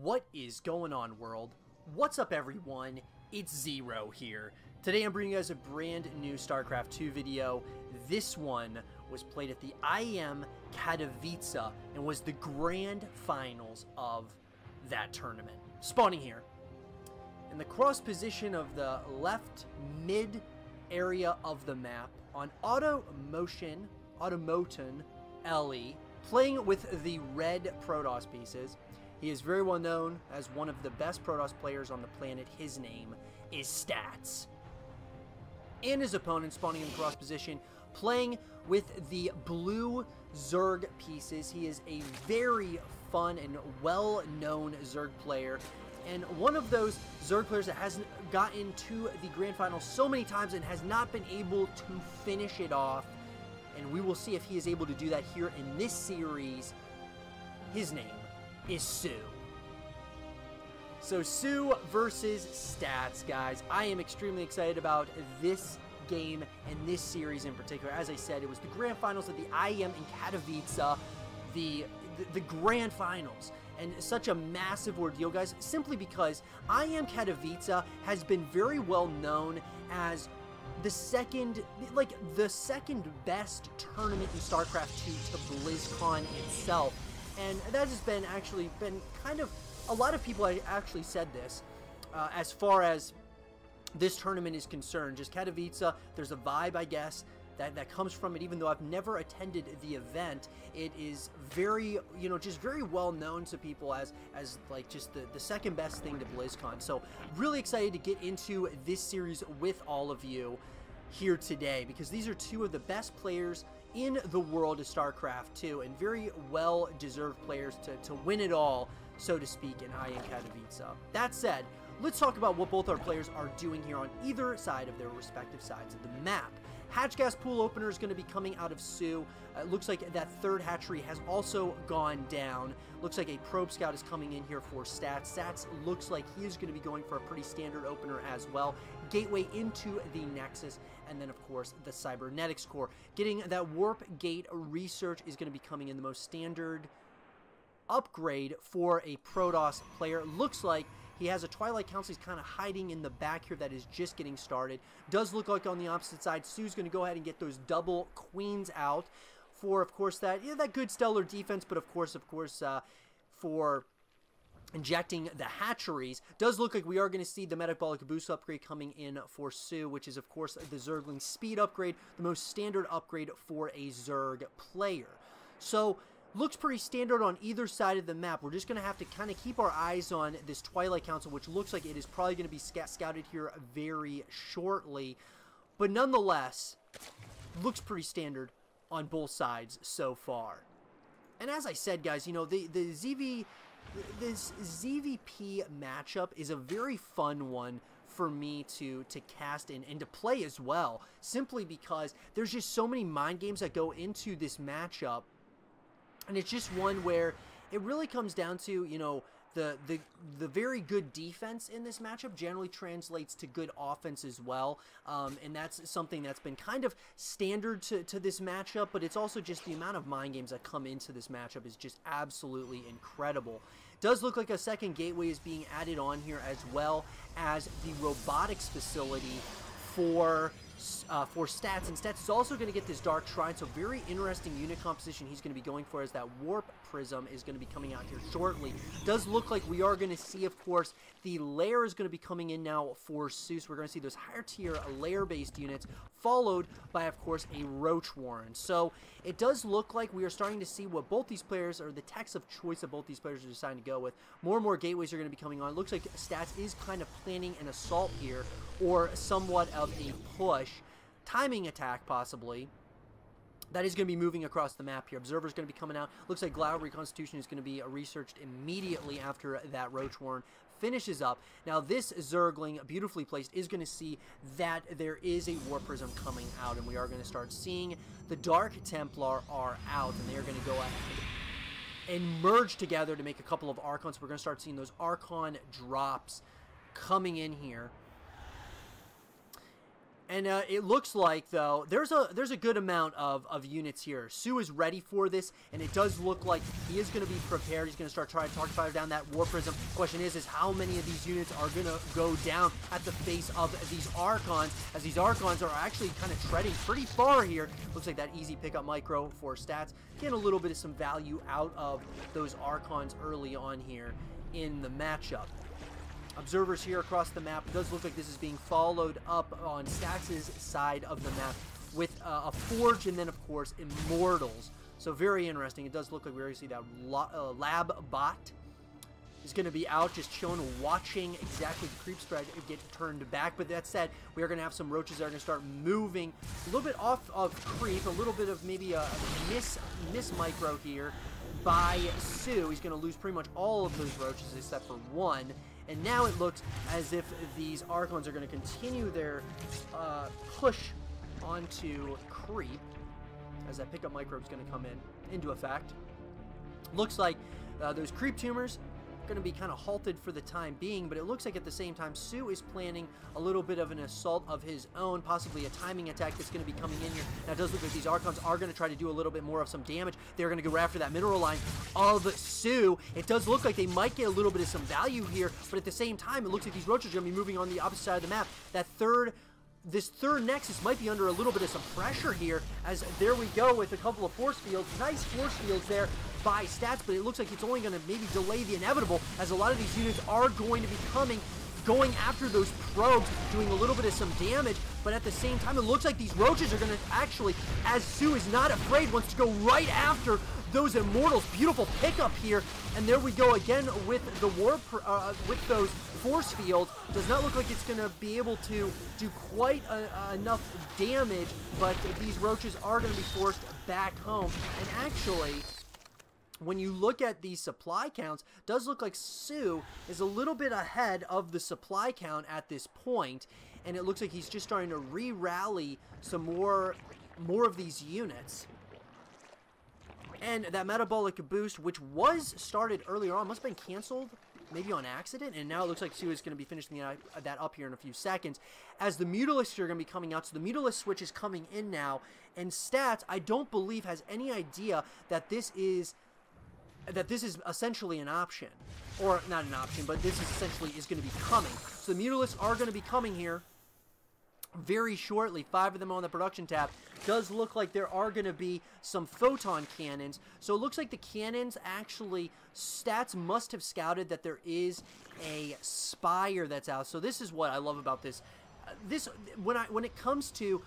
What is going on, world? What's up, everyone? It's Zero here. Today I'm bringing you guys a brand new StarCraft 2 video. This one was played at the IEM Katowice and was the grand finals of that tournament. Spawning here in the cross position of the left mid area of the map on Automoton LE, playing with the red Protoss pieces. He is very well known as one of the best Protoss players on the planet. His name is Stats. And his opponent spawning in the cross position, playing with the blue Zerg pieces. He is a very fun and well-known Zerg player, and one of those Zerg players that hasn't gotten to the grand final so many times and has not been able to finish it off. And we will see if he is able to do that here in this series. His name is soO. So soO versus Stats, guys. I am extremely excited about this game and this series in particular. As I said, it was the grand finals of the IEM in Katowice, the grand finals, and such a massive ordeal, guys, simply because IEM Katowice has been very well known as the second best tournament in StarCraft 2 to BlizzCon itself. And that has been kind of, a lot of people actually said this, as far as this tournament is concerned. Just Katowice, there's a vibe, I guess, that comes from it. Even though I've never attended the event, it is very, just very well known to people as like just the second best thing to BlizzCon. So really excited to get into this series with all of you here today, because these are two of the best players in the world of StarCraft 2, and very well-deserved players to win it all, so to speak, in IEM Katowice. That said, let's talk about what both our players are doing here on either side of their respective sides of the map. Hatch gas pool opener is going to be coming out of soO. It looks like that third hatchery has also gone down. Looks like a probe scout is coming in here for Stats. Stats looks like he is going to be going for a pretty standard opener as well. Gateway into the Nexus, and then of course the Cybernetics core. Getting that warp gate research is going to be coming in the most standard upgrade for a Protoss player. Looks like he has a Twilight Council. He's kind of hiding in the back here that is just getting started. Does look like on the opposite side, soO's going to go ahead and get those double queens out for, of course, that good stellar defense, but of course, for injecting the hatcheries. Does look like we are going to see the metabolic boost upgrade coming in for soO, which is, of course, the Zergling speed upgrade, the most standard upgrade for a Zerg player. So looks pretty standard on either side of the map. We're just going to have to kind of keep our eyes on this Twilight Council, which looks like it is probably going to be scouted here very shortly. But nonetheless, looks pretty standard on both sides so far. And as I said, guys, this ZVP matchup is a very fun one for me to cast and to play as well, simply because there's just so many mind games that go into this matchup. And it's just one where it really comes down to, the very good defense in this matchup generally translates to good offense as well. And that's something that's been kind of standard to this matchup, but it's also just the amount of mind games that come into this matchup is just absolutely incredible. Does look like a second gateway is being added on here, as well as the robotics facility for Stats, and Stats is also going to get this Dark Shrine, so very interesting unit composition he's going to be going for, as that Warp Prism is going to be coming out here shortly. Does look like we are going to see, of course, the Lair is going to be coming in now for soO. We're going to see those higher tier Lair-based units, followed by, of course, a Roach Warren. So it does look like we are starting to see what both these players, or the techs of choice that both these players are deciding to go with. More and more gateways are going to be coming on. It looks like Stats is kind of planning an assault here, or somewhat of a push. Timing attack, possibly. That is going to be moving across the map here. Observer's going to be coming out. Looks like Glauber Reconstitution is going to be researched immediately after that Roach Warren finishes up. Now, this Zergling, beautifully placed, is going to see that there is a War Prism coming out, and we are going to start seeing the Dark Templar are out, and they are going to go ahead and merge together to make a couple of Archons. We're going to start seeing those Archon drops coming in here. And it looks like, though, there's a good amount of units here. soO is ready for this, and it does look like he is going to be prepared. He's going to start trying to fire down that War Prism. Question is how many of these units are going to go down at the face of these Archons, as these Archons are actually kind of treading pretty far here. Looks like that easy pickup micro for stats. Getting a little bit of some value out of those Archons early on here in the matchup. Observers here across the map. It does look like this is being followed up on Stats' side of the map with a Forge and then, of course, Immortals. So very interesting. It does look like we already see that Lab Bot is going to be out just chilling, watching exactly the creep spread get turned back. But that said, we are going to have some roaches that are going to start moving a little bit off of creep, a little bit of maybe a miss micro here by soO. He's going to lose pretty much all of those roaches except for one. And now it looks as if these Archons are going to continue their push onto creep, as that pickup microbe is going to come into effect. Looks like those creep tumors are going to be kind of halted for the time being, but it looks like at the same time soO is planning a little bit of an assault of his own, possibly a timing attack that's going to be coming in here. Now it does look like these Archons are going to try to do a little bit more of some damage. They're going to go after that mineral line of soO. It does look like they might get a little bit of some value here, but at the same time it looks like these roaches are going to be moving on the opposite side of the map. This third Nexus might be under a little bit of some pressure here, as there we go with a couple of force fields. Nice force fields there by Stats, but it looks like it's only going to maybe delay the inevitable, as a lot of these units are going to be going after those probes, doing a little bit of some damage. But at the same time, it looks like these roaches are going to actually, as soO is not afraid, wants to go right after those Immortals. Beautiful pickup here, and there we go again with the with those force fields. Does not look like it's going to be able to do quite enough damage, but these roaches are going to be forced back home. And actually, when you look at these supply counts, it does look like soO is a little bit ahead of the supply count at this point, and it looks like he's just starting to re-rally some more of these units. And that metabolic boost, which was started earlier on, must have been canceled maybe on accident, and now it looks like soO is going to be finishing that up here in a few seconds, as the Mutalisks are going to be coming out. So the Mutalisk switch is coming in now, and Stats, I don't believe, has any idea that this is essentially an option, or not an option, but this essentially is going to be coming. So the Mutalisks are going to be coming here very shortly. 5 of them on the production tab. Does look like there are going to be some photon cannons. So it looks like the cannons actually, Stats must have scouted that there is a Spire that's out. So this is what I love about this. When it comes to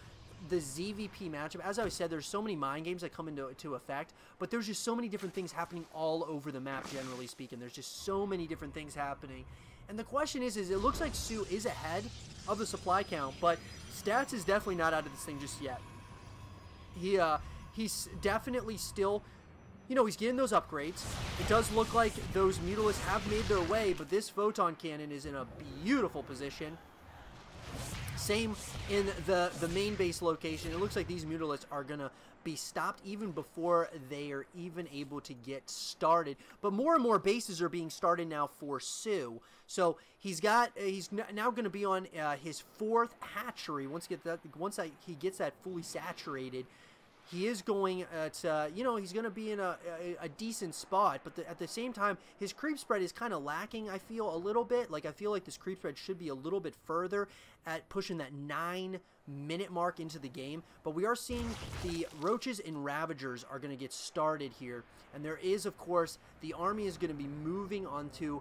the ZVP matchup, as I said, there's so many mind games that come into effect, but there's just so many different things happening all over the map, generally speaking. There's just so many different things happening. And the question is it looks like soO is ahead of the supply count, but Stats is definitely not out of this thing just yet. He's definitely still, he's getting those upgrades. It does look like those Mutalisks have made their way, but this photon cannon is in a beautiful position. Same in the main base location. It looks like these Mutalisks are going to be stopped even before they are even able to get started. But more and more bases are being started now for soO. So he's now going to be on his 4th hatchery. Once he gets that fully saturated, he is going to, he's going to be in a decent spot, but at the same time, his creep spread is kind of lacking, I feel, a little bit. Like, I feel like this creep spread should be a little bit further at pushing that 9-minute mark into the game. But we are seeing the Roaches and Ravagers are going to get started here. And there is, of course, the army is going to be moving onto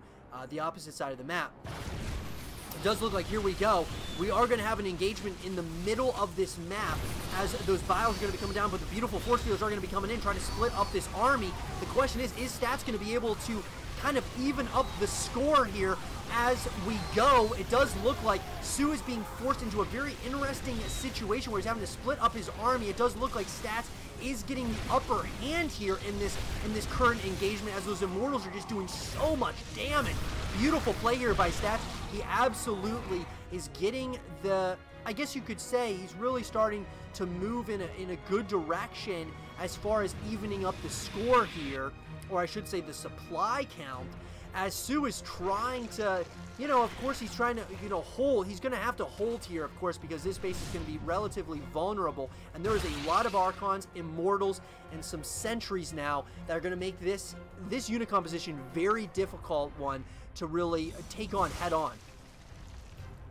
the opposite side of the map. It does look like, here we go, we are going to have an engagement in the middle of this map as those vials are going to be coming down, but the beautiful force fields are going to be coming in, trying to split up this army. The question is Stats going to be able to kind of even up the score here as we go? It does look like soO is being forced into a very interesting situation where he's having to split up his army. It does look like Stats is getting the upper hand here in this current engagement, as those Immortals are just doing so much damage. Beautiful play here by Stats. He absolutely is getting the, I guess you could say, he's really starting to move in a good direction as far as evening up the score here, or I should say the supply count, as soO is trying to, you know, of course he's trying to, you know, hold. He's going to have to hold here, of course, because this base is going to be relatively vulnerable. And there is a lot of Archons, Immortals, and some Sentries now that are going to make this unit composition very difficult one to really take on head-on.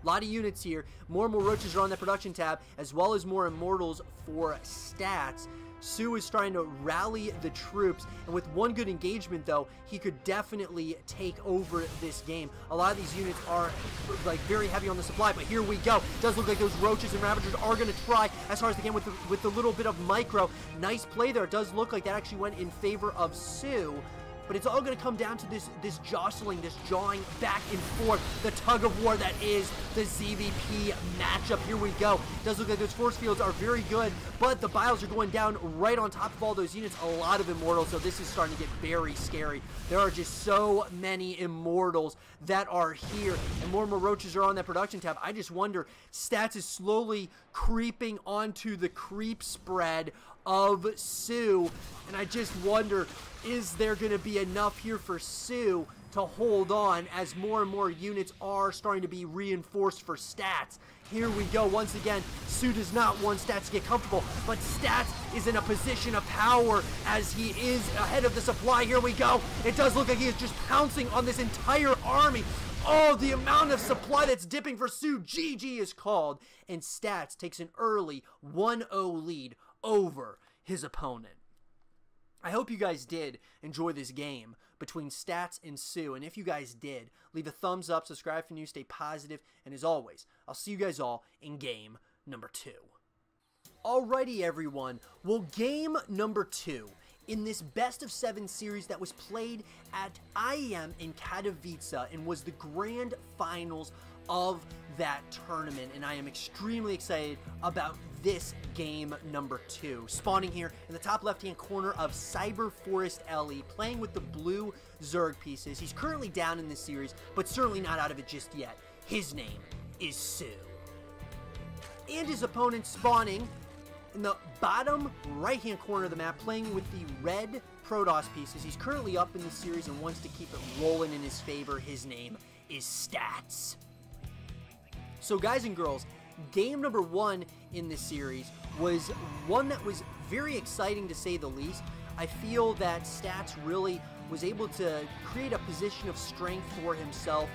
A lot of units here. More and more Roaches are on that production tab, as well as more Immortals for stats. soO is trying to rally the troops, and with one good engagement, though, he could definitely take over this game. A lot of these units are, like, very heavy on the supply, but here we go. It does look like those Roaches and Ravagers are going to try as hard as they can with the little bit of micro. Nice play there. It does look like that actually went in favor of soO. But it's all going to come down to this jostling, this jawing back and forth, the tug of war that is the ZVP matchup. Here we go. It does look like those force fields are very good, but the bios are going down right on top of all those units. A lot of Immortals, so this is starting to get very scary. There are just so many Immortals that are here, and more Roaches are on that production tab. I just wonder, stats is slowly creeping onto the creep spread of soO, and I just wonder, is there going to be enough here for soO to hold on as more and more units are starting to be reinforced for stats? Here we go once again. soO does not want stats to get comfortable, but stats is in a position of power as he is ahead of the supply. Here we go. It does look like he is just pouncing on this entire army. Oh, the amount of supply that's dipping for soO. GG is called, and stats takes an early 1-0 lead over his opponent. I hope you guys did enjoy this game between stats and soO, and if you guys did, leave a thumbs up, subscribe for new, stay positive, and as always, I'll see you guys all in game number 2. Alrighty everyone, well, game number 2 in this best of 7 series that was played at IEM in Katowice and was the grand finals of that tournament, and I am extremely excited about this game number 2. Spawning here in the top left-hand corner of Cyber Forest LE, playing with the blue Zerg pieces. He's currently down in this series, but certainly not out of it just yet. His name is soO. And his opponent spawning in the bottom right-hand corner of the map, playing with the red Protoss pieces. He's currently up in the series and wants to keep it rolling in his favor. His name is Stats. So guys and girls, game number 1 in this series was one that was very exciting to say the least. I feel that Stats really was able to create a position of strength for himself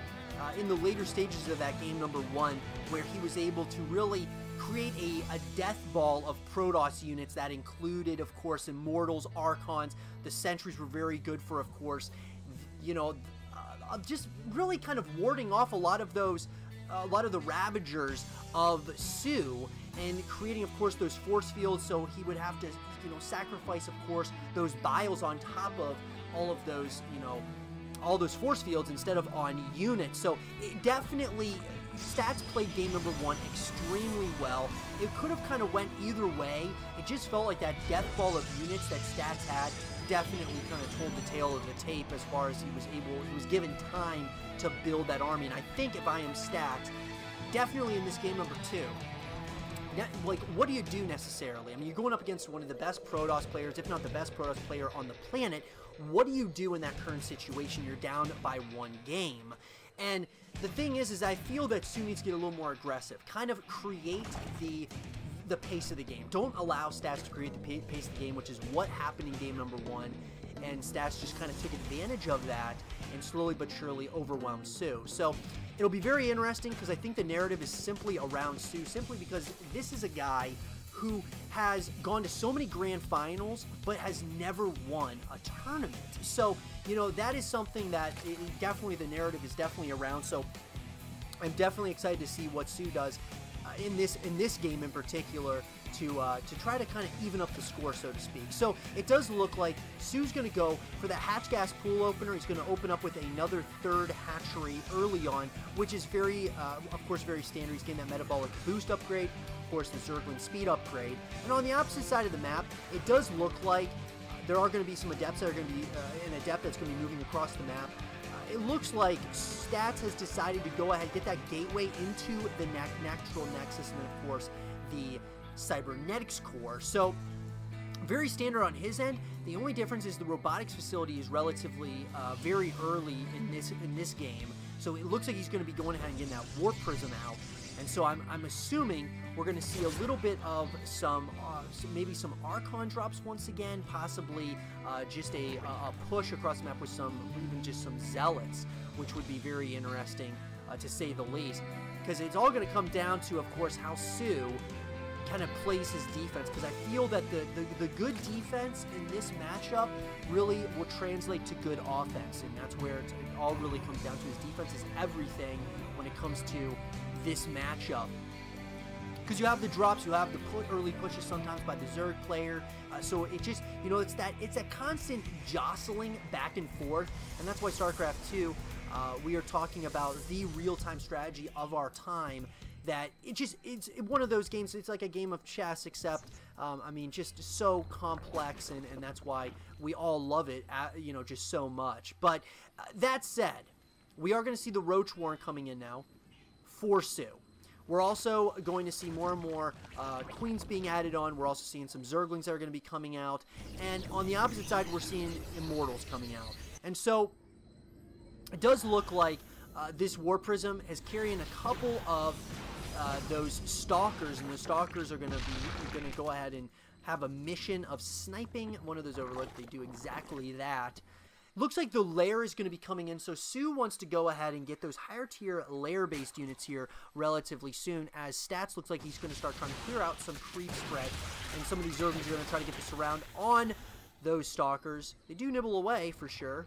in the later stages of that game number 1, where he was able to really create a death ball of Protoss units that included, of course, Immortals, Archons. The Sentries were very good for, of course, you know, just really kind of warding off a lot of the Ravagers of soO, and creating, of course, those force fields, so he would have to, you know, sacrifice, of course, those bios on top of all of those, you know, all those force fields instead of on units. So it definitely, Stats played game number 1 extremely well. It could have kind of went either way. It just felt like that death ball of units that Stats had definitely kind of told the tale of the tape as far as he was given time to build that army. And I think if I am Stats, definitely in this game number 2, like, what do you do necessarily? I mean, you're going up against one of the best Protoss players, if not the best Protoss player on the planet. What do you do in that current situation? You're down by 1 game. And the thing is I feel that soO needs to get a little more aggressive, kind of create the pace of the game. Don't allow Stats to create the pace of the game, which is what happened in game number 1, and Stats just kind of took advantage of that and slowly but surely overwhelmed soO. So it'll be very interesting, because I think the narrative is simply around soO, simply because this is a guy who has gone to so many grand finals but has never won a tournament. So, you know, that is something that definitely the narrative is definitely around. So I'm definitely excited to see what soO does in this game in particular to try to kind of even up the score, so to speak. So it does look like soO's going to go for the hatch gas pool opener. He's going to open up with another 3rd hatchery early on, which is very, of course, very standard. He's getting that metabolic boost upgrade, of course, the Zergling speed upgrade. And on the opposite side of the map, it does look like there are going to be some adepts that are going to be an adept that's going to be moving across the map. It looks like Stats has decided to go ahead, get that gateway into the natural nexus, and then, of course, the cybernetics core. So Very standard on his end. The only difference is the robotics facility is relatively very early in this game, so it looks like he's going to be going ahead and getting that warp prism out. And so I'm assuming we're going to see a little bit of some maybe some Archon drops once again, possibly just a push across the map with even just some Zealots, which would be very interesting to say the least. Because it's all going to come down to, of course, how soO kind of plays his defense, because I feel that the good defense in this matchup really will translate to good offense, and that's where it all really comes down to. His defense is everything when it comes to this matchup, because you have the drops, you have the early pushes sometimes by the Zerg player, so it just, you know, it's a constant jostling back and forth, and that's why StarCraft 2, we are talking about the real-time strategy of our time. That it's one of those games. It's like a game of chess, except I mean, just so complex, and that's why we all love it, you know, just so much. But that said, we are going to see the Roach Warren coming in now for soO. We're also going to see more and more Queens being added on. We're also seeing some Zerglings that are going to be coming out, and on the opposite side, we're seeing Immortals coming out. And so it does look like this War Prism is carrying a couple of those Stalkers, and the Stalkers are going to go ahead and have a mission of sniping one of those Overlords. They do exactly that. Looks like the lair is going to be coming in, so soO wants to go ahead and get those higher tier lair-based units here relatively soon, as Stats looks like he's going to start trying to clear out some creep spread, and some of these Zerglings are going to try to get the surround on those Stalkers. They do nibble away for sure,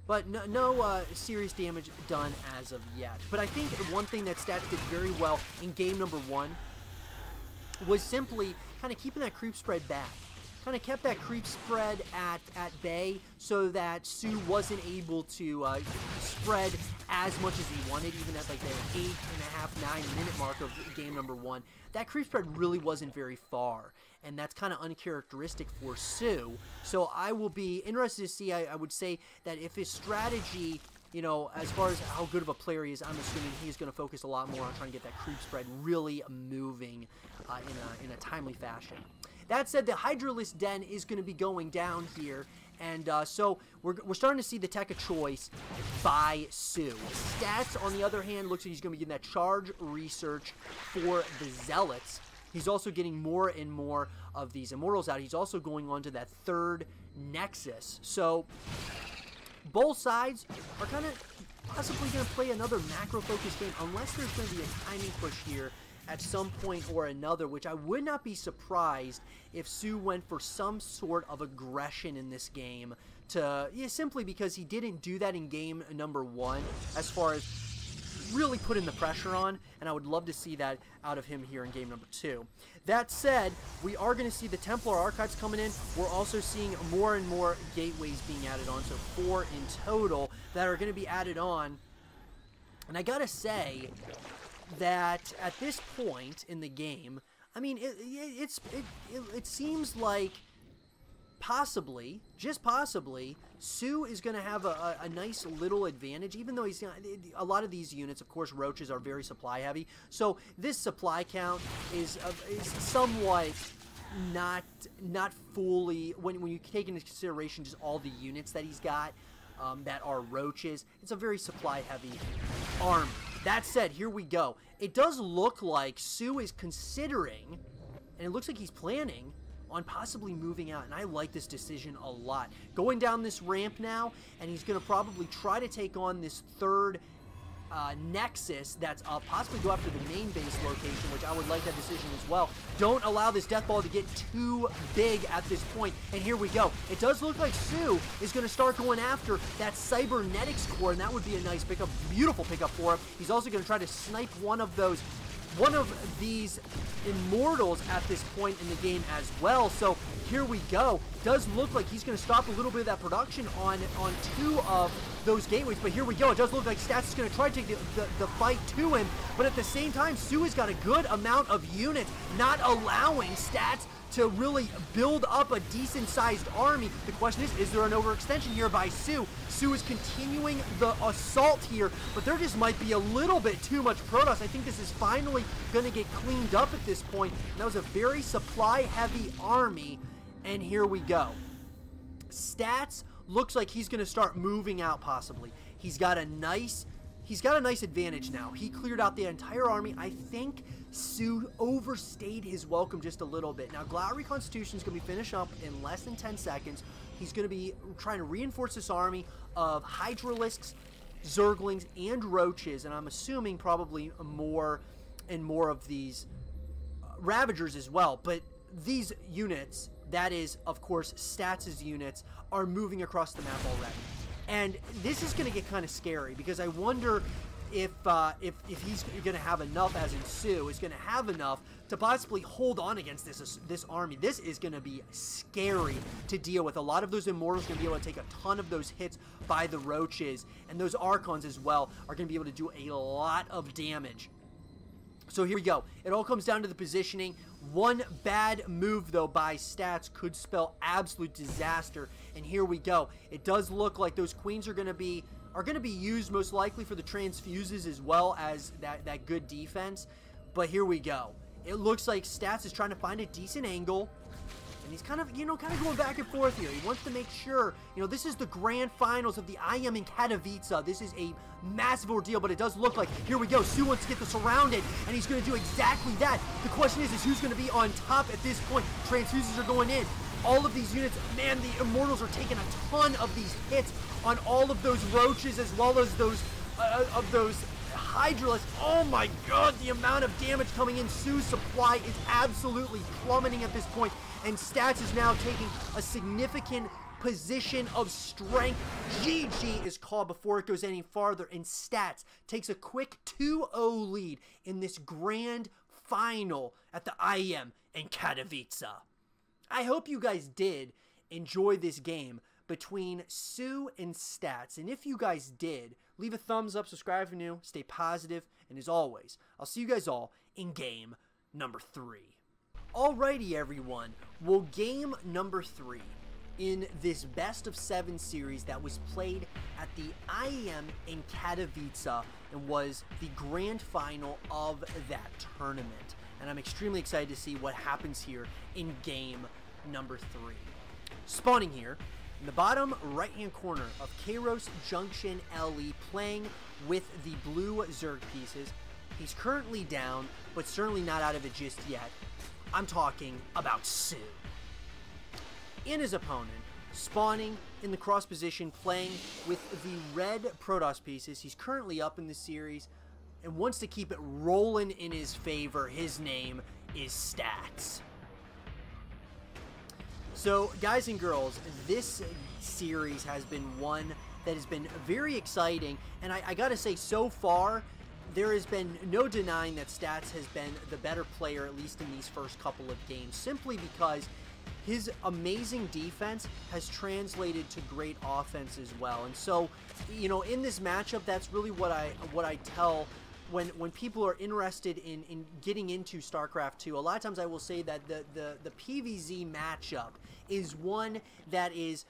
but no serious damage done as of yet. But I think one thing that Stats did very well in game number 1 was simply kind of keeping that creep spread back. Kind of kept that creep spread at bay, so that soO wasn't able to spread as much as he wanted, even at like the 8.5, 9-minute mark of game number 1. That creep spread really wasn't very far, and that's kind of uncharacteristic for soO. So I will be interested to see. I would say that if his strategy, you know, as far as how good of a player he is, I'm assuming he's going to focus a lot more on trying to get that creep spread really moving in a timely fashion. That said, the Hydralisk Den is going to be going down here, and so we're starting to see the tech of choice by soO. Stats, on the other hand, looks like he's going to be getting that charge research for the Zealots. He's also getting more and more of these Immortals out. He's also going on to that third Nexus. So both sides are kind of possibly going to play another macro-focused game, unless there's going to be a timing push here at some point or another, which I would not be surprised if soO went for some sort of aggression in this game, simply because he didn't do that in game number 1 as far as really putting the pressure on, and I would love to see that out of him here in game number 2. That said, we are going to see the Templar Archives coming in. We're also seeing more and more gateways being added on, so 4 in total that are going to be added on, and I gotta say that at this point in the game, I mean, it seems like possibly, just possibly, soO is going to have a nice little advantage, even though he's a lot of these units, of course, Roaches are very supply heavy, so this supply count is somewhat not fully, when you take into consideration just all the units that he's got that are Roaches, it's a very supply heavy army. That said, here we go. It does look like soO is considering, and it looks like he's planning on possibly moving out, and I like this decision a lot. Going down this ramp now, and he's going to probably try to take on this third Nexus that's possibly go after the main base location, which I would like that decision as well. Don't allow this death ball to get too big at this point, and here we go. It does look like soO is going to start going after that Cybernetics core, and that would be a nice pickup, beautiful pickup for him. He's also going to try to snipe one of these Immortals at this point in the game as well. So here we go. Does look like he's going to stop a little bit of that production on 2 of those gateways, but here we go. It does look like Stats is going to try to take the fight to him, but at the same time, soO has got a good amount of units, not allowing Stats to really build up a decent-sized army. The question is there an overextension here by soO? soO is continuing the assault here, but there just might be a little bit too much Protoss. I think this is finally going to get cleaned up at this point. And that was a very supply-heavy army, and here we go. Stats looks like he's going to start moving out possibly. He's got a nice advantage now. He cleared out the entire army. I think soO overstayed his welcome just a little bit. Now, Glowry Constitution is going to be finished up in less than 10 seconds. He's going to be trying to reinforce this army of Hydralisks, Zerglings, and Roaches, and I'm assuming probably more and more of these Ravagers as well. But these units, that is, of course, Stats' units, are moving across the map already. And this is going to get kind of scary, because I wonder if he's going to have enough, as in soO, is going to have enough to possibly hold on against this army. This is going to be scary to deal with. A lot of those Immortals are going to be able to take a ton of those hits by the Roaches, and those Archons as well are going to be able to do a lot of damage. So here we go. It all comes down to the positioning. One bad move, though, by Stats could spell absolute disaster. And here we go. It does look like those Queens are going to be used most likely for the transfuses as well as that good defense. But here we go. It looks like Stats is trying to find a decent angle. And he's kind of going back and forth here. He wants to make sure, this is the grand finals of the IEM Katowice. This is a massive ordeal, but it does look like, here we go, soO wants to get this surrounded, and he's going to do exactly that. The question is who's going to be on top at this point. Transfuses are going in. All of these units, man, the Immortals are taking a ton of these hits on all of those Roaches as well as those Hydralisks. Oh my god, the amount of damage coming in. soO's supply is absolutely plummeting at this point, and Stats is now taking a significant position of strength. GG is called before it goes any farther, and Stats takes a quick 2-0 lead in this grand final at the IEM in Katowice. I hope you guys did enjoy this game between soO and Stats, and if you guys did, leave a thumbs up, subscribe if you're new, stay positive, and as always, I'll see you guys all in game number 3. Alrighty everyone, well, game number 3 in this best of 7 series that was played at the IEM in Katowice and was the grand final of that tournament. And I'm extremely excited to see what happens here in game number 3. Spawning here in the bottom right hand corner of Kairos Junction LE, playing with the blue Zerg pieces. He's currently down, but certainly not out of it just yet. I'm talking about soO. And his opponent, spawning in the cross position, playing with the red Protoss pieces. He's currently up in the series and wants to keep it rolling in his favor. His name is Stats. So, guys and girls, this series has been one that has been very exciting, and I gotta say, so far, there has been no denying that Stats has been the better player, at least in these first couple of games, simply because his amazing defense has translated to great offense as well. And so, in this matchup, that's really what I tell when people are interested in getting into StarCraft 2. A lot of times I will say that the PvZ matchup is one that is,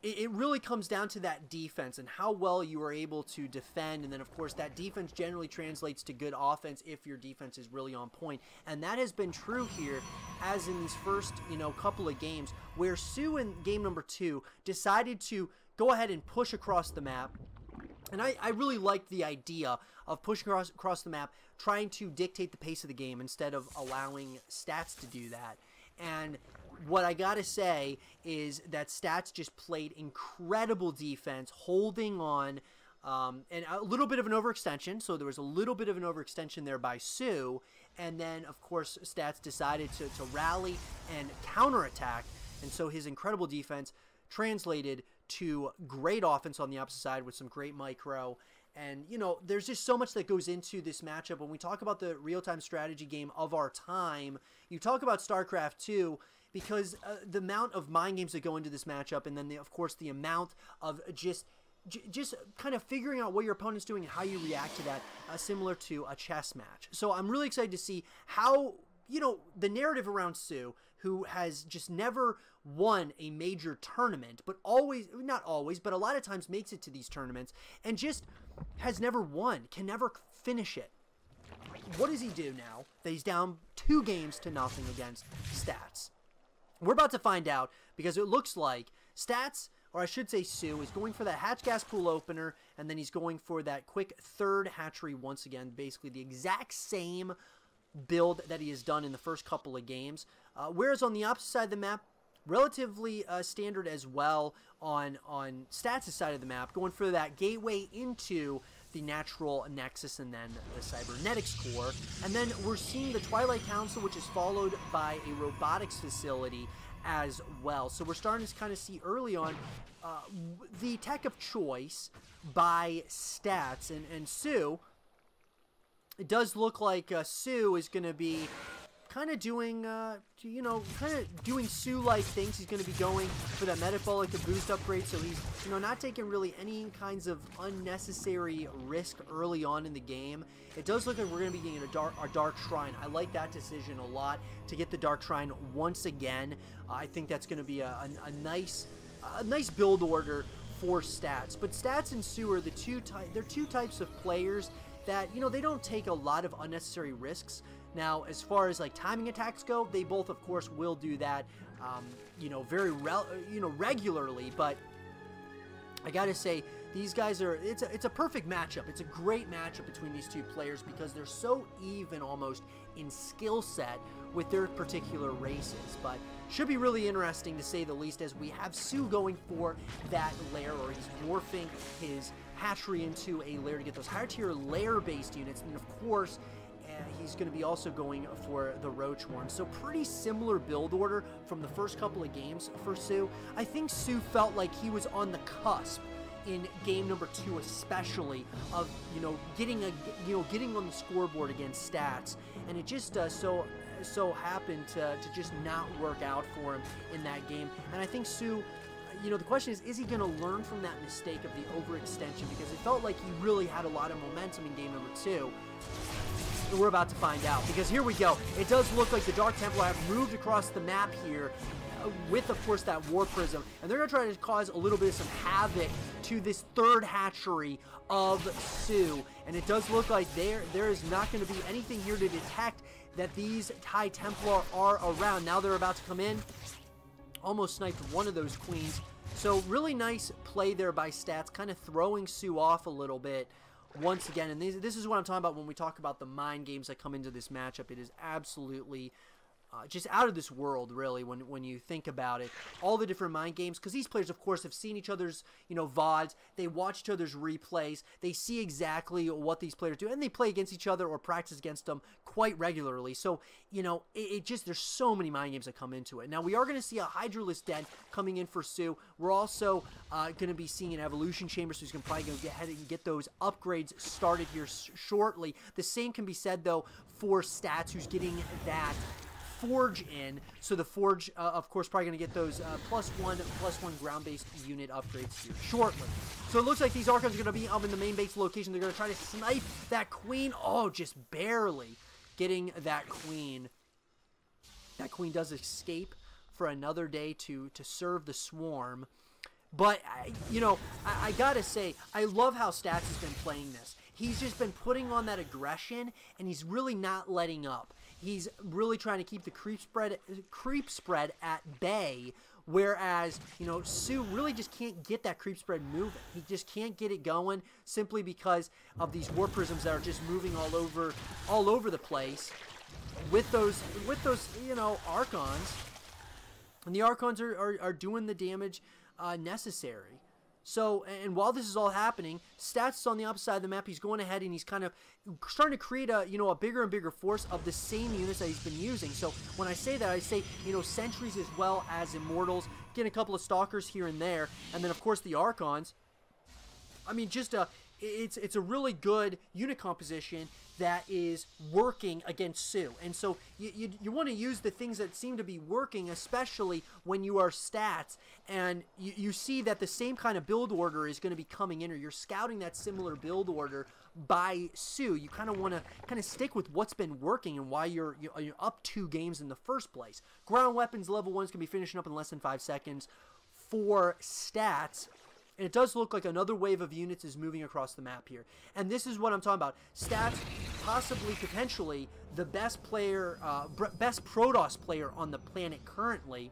it really comes down to that defense and how well you are able to defend, and then of course that defense generally translates to good offense if your defense is really on point. And that has been true here, as in these first couple of games, where soO in game number 2 decided to go ahead and push across the map. And I really liked the idea of pushing across the map, trying to dictate the pace of the game instead of allowing Stats to do that. And what I gotta say is that Stats just played incredible defense, holding on, and a little bit of an overextension. So there was a little bit of an overextension there by soO, and then of course Stats decided to rally and counterattack, and so his incredible defense translated to great offense on the opposite side with some great micro. And, there's just so much that goes into this matchup. When we talk about the real-time strategy game of our time, you talk about StarCraft 2 because the amount of mind games that go into this matchup, and then, of course, the amount of just kind of figuring out what your opponent's doing and how you react to that, similar to a chess match. So I'm really excited to see how, the narrative around soO, who has just never won a major tournament, but always, not always, but a lot of times makes it to these tournaments and just has never won, can never finish it. What does he do now that he's down 2 games to nothing against Stats? We're about to find out, because it looks like Stats, or I should say soO, is going for that hatch gas pool opener, and then he's going for that quick 3rd hatchery once again, basically the exact same build that he has done in the first couple of games. Whereas on the opposite side of the map, relatively standard as well on Stats' side of the map, going for that gateway into the natural nexus and then the cybernetics core. And then we're seeing the Twilight Council, which is followed by a robotics facility as well. So we're starting to kind of see early on the tech of choice by Stats. And soO, it does look like soO is going to be kind of doing, doing soO-like things. He's going to be going for that metabolic boost upgrade, so he's, not taking really any kinds of unnecessary risk early on in the game. It does look like we're going to be getting a Dark Shrine. I like that decision a lot, to get the Dark Shrine once again. I think that's going to be a nice build order for Stats. But Stats and soO are they're two types of players that, they don't take a lot of unnecessary risks. Now, as far as like timing attacks go, they both, of course, will do that, very regularly. But I gotta say, these guys are, it's a perfect matchup. It's a great matchup between these two players because they're so even almost in skill set with their particular races. But should be really interesting to say the least, as we have soO going for that lair, or he's morphing his hatchery into a lair to get those higher tier lair-based units, and of course, he's going to be also going for the Roach Worm. So pretty similar build order from the first couple of games for soO. I think soO felt like he was on the cusp in game number 2, especially of getting on the scoreboard against Stats, and it just so happened to just not work out for him in that game. And I think soO, the question is he going to learn from that mistake of the overextension, because it felt like he really had a lot of momentum in game number 2. We're about to find out, because here we go. It does look like the Dark Templar have moved across the map here with, of course, that War Prism, and they're going to try to cause a little bit of some havoc to this 3rd hatchery of soO, and it does look like there is not going to be anything here to detect that these TIE Templar are around. Now they're about to come in. Almost sniped one of those queens. So really nice play there by Stats, kind of throwing soO off a little bit once again. And this is what I'm talking about when we talk about the mind games that come into this matchup. It is absolutely just out of this world, really, when you think about it. All the different mind games, because these players, of course, have seen each other's, VODs. They watch each other's replays. They see exactly what these players do, and they play against each other or practice against them quite regularly. So, it just, there's so many mind games that come into it. Now, we are going to see a Hydralisk Den coming in for soO. We're also going to be seeing an Evolution Chamber, so he's probably going to get ahead and get those upgrades started here shortly. The same can be said, though, for Stats, who's getting that Forge in, so the Forge, of course, probably going to get those +1 ground-based unit upgrades here shortly. So it looks like these Archons are going to be up in the main base location. They're going to try to snipe that Queen. Oh, just barely getting that Queen. That Queen does escape for another day to serve the Swarm. But, I gotta say, I love how Stats has been playing this. He's just been putting on that aggression, and he's really not letting up. He's really trying to keep the creep spread at bay, whereas, soO really just can't get that creep spread moving. He just can't get it going simply because of these War Prisms that are just moving all over the place with those Archons. And the Archons are doing the damage necessary. So, and while this is all happening, Stats is on the opposite side of the map. He's going ahead and he's kind of starting to create a bigger and bigger force of the same units that he's been using. So when I say that, I say, Sentries as well as Immortals, getting a couple of Stalkers here and there, and then of course the Archons. I mean, just it's a really good unit composition that is working against soO. And so you want to use the things that seem to be working, especially when you are stats, and you see that the same kind of build order is going to be coming in, or you're scouting that similar build order by soO. You kind of want to stick with what's been working and why you're up 2 games in the first place. Ground weapons level 1 is going to be finishing up in less than 5 seconds. For stats, and it does look like another wave of units is moving across the map here. And this is what I'm talking about. Stats, possibly, potentially, the best player, best Protoss player on the planet currently,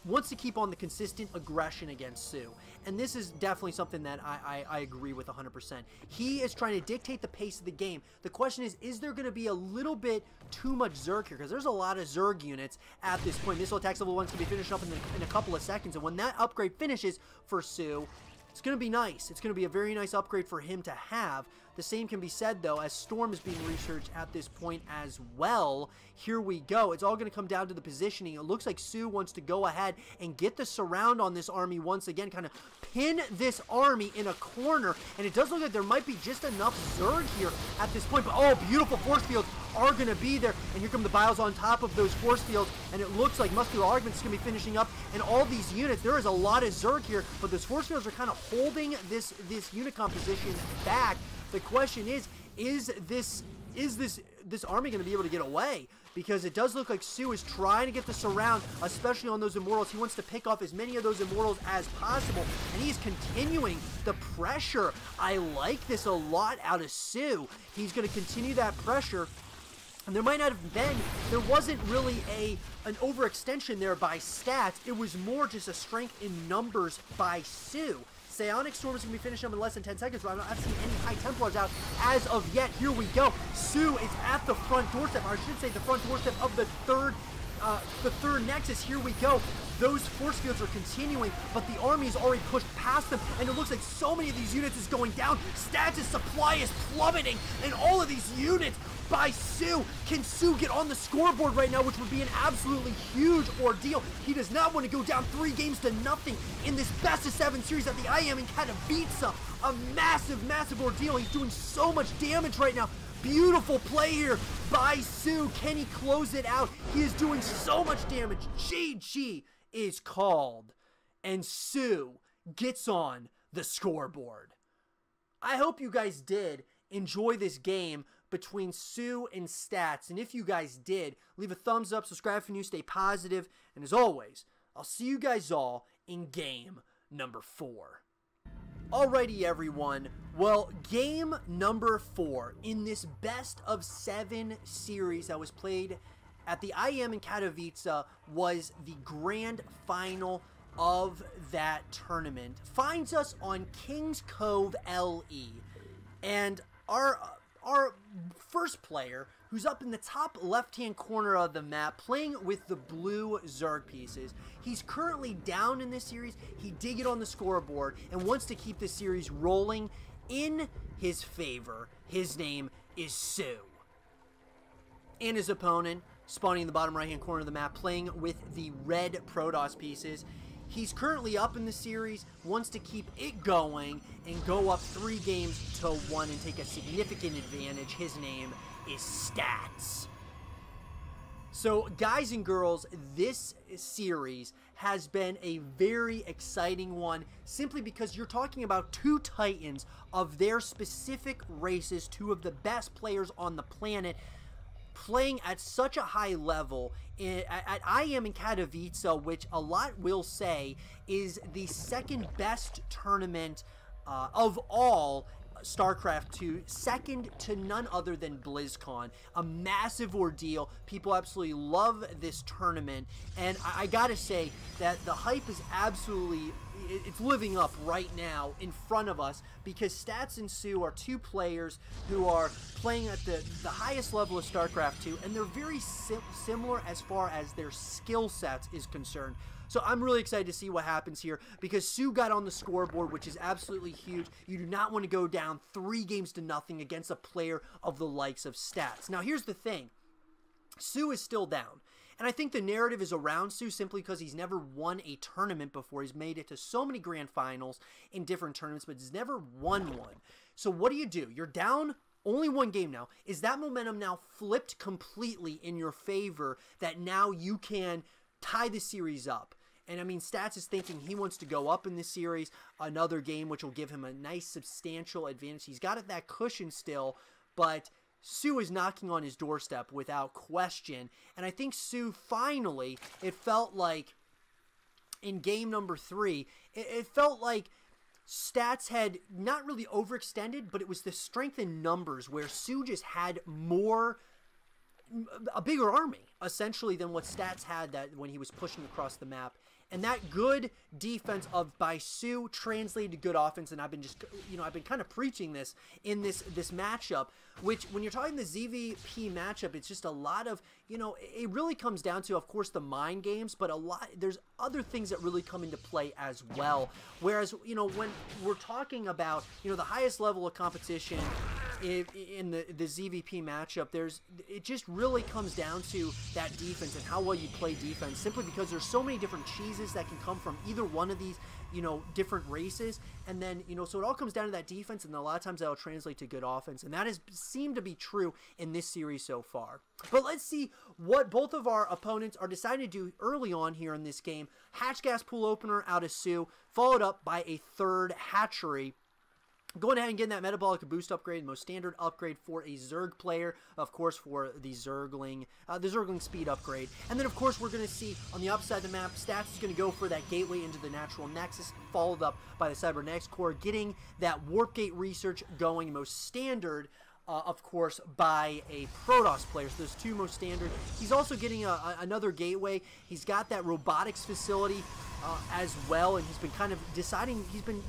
wants to keep on the consistent aggression against soO. And this is definitely something that I agree with 100%. He is trying to dictate the pace of the game. The question is there going to be a little bit too much Zerg here? Because there's a lot of Zerg units at this point. Missile attacks level 1 is going to be finished up in a couple of seconds. And when that upgrade finishes for soO, it's going to be nice. It's going to be a very nice upgrade for him to have. The same can be said, though, as Storm is being researched at this point as well. Here we go. It's all going to come down to the positioning. It looks like soO wants to go ahead and get the surround on this army once again, kind of pin this army in a corner. And it does look like there might be just enough Zerg here at this point. But, oh, beautiful force fields are going to be there. And here come the Biles on top of those force fields. And it looks like Muscular Augment is going to be finishing up. And all these units, there is a lot of Zerg here. But those force fields are kind of holding this unit composition back. The question is this army going to be able to get away? Because it does look like soO is trying to get the surround, especially on those Immortals. He wants to pick off as many of those Immortals as possible, and he's continuing the pressure. I like this a lot out of soO. He's going to continue that pressure. And there might not have been, there wasn't really an overextension there by stats. It was more just a strength in numbers by soO. Psionic Storm is going to be finishing up in less than 10 seconds, but I haven't seen any High Templars out as of yet. Here we go. soO is at the front doorstep, or I should say the front doorstep of the third Nexus. Here we go. Those force fields are continuing, but the army is already pushed past them, and it looks like so many of these units is going down. Stats' supply is plummeting, and all of these units by soO. Can soO get on the scoreboard right now, which would be an absolutely huge ordeal? He does not want to go down 3 games to nothing in this best of 7 series at the IEM Katowice. A massive, massive ordeal. He's doing so much damage right now. Beautiful play here by soO. Can he close it out? He is doing so much damage. GG is called, and soO gets on the scoreboard. I hope you guys did enjoy this game between soO and stats, and if you guys did, leave a thumbs up, subscribe if you're new, stay positive, and as always, I'll see you guys all in game number 4. Alrighty everyone, well, game number 4 in this best of 7 series that was played at the IEM in Katowice was the grand final of that tournament. Finds us on King's Cove LE, and our first player, who's up in the top left-hand corner of the map, playing with the blue Zerg pieces. He's currently down in this series. He did get on the scoreboard and wants to keep this series rolling in his favor. His name is soO. And his opponent, spawning in the bottom right-hand corner of the map, playing with the red Protoss pieces. He's currently up in the series, wants to keep it going and go up 3 games to 1 and take a significant advantage. His name is Stats. So, guys and girls, this series has been a very exciting one, simply because you're talking about 2 titans of their specific races, 2 of the best players on the planet, playing at such a high level at IEM in Katowice, which a lot will say is the second best tournament of all StarCraft 2, second to none other than BlizzCon. A massive ordeal. People absolutely love this tournament, and I gotta say that the hype is absolutely, it's living up right now in front of us, because Stats and soO are 2 players who are playing at the highest level of StarCraft 2, and they're very similar as far as their skill sets is concerned. So I'm really excited to see what happens here, because soO got on the scoreboard, which is absolutely huge. You do not want to go down 3 games to nothing against a player of the likes of Stats. Now here's the thing. soO is still down. And I think the narrative is around soO simply because he's never won a tournament before. He's made it to so many grand finals in different tournaments, but he's never won one. So what do? You're down only one game now. Is that momentum now flipped completely in your favor that now you can tie the series up? And I mean, Stats is thinking he wants to go up in this series, another game which will give him a nice substantial advantage. He's got that cushion still, but soO is knocking on his doorstep without question. And I think soO finally, it felt like in game number 3, it felt like Stats had not really overextended, but it was the strength in numbers where soO just had a bigger army essentially than what Stats had that when he was pushing across the map. And that good defense by soO translated to good offense. And I've been I've been kind of preaching this in this matchup, which when you're talking the ZVP matchup, it's just a lot of, it really comes down to, of course, the mind games, but there's other things that really come into play as well. Whereas, when we're talking about, the highest level of competition in the ZVP matchup, it just really comes down to that defense and how well you play defense, simply because there's so many different cheeses that can come from either one of these, different races. And then, so it all comes down to that defense, and a lot of times that'll translate to good offense. And that has seemed to be true in this series so far. But let's see what both of our opponents are deciding to do early on here in this game. Hatch gas pool opener out of soO, followed up by a third hatchery. Going ahead and getting that metabolic boost upgrade, most standard upgrade for a Zerg player, of course, for the Zergling speed upgrade. And then, of course, we're going to see on the upside of the map, Stats is going to go for that gateway into the natural nexus, followed up by the cybernetics core, getting that warp gate research going, most standard, of course, by a Protoss player. So those two most standard. He's also getting another gateway. He's got that robotics facility as well, and he's been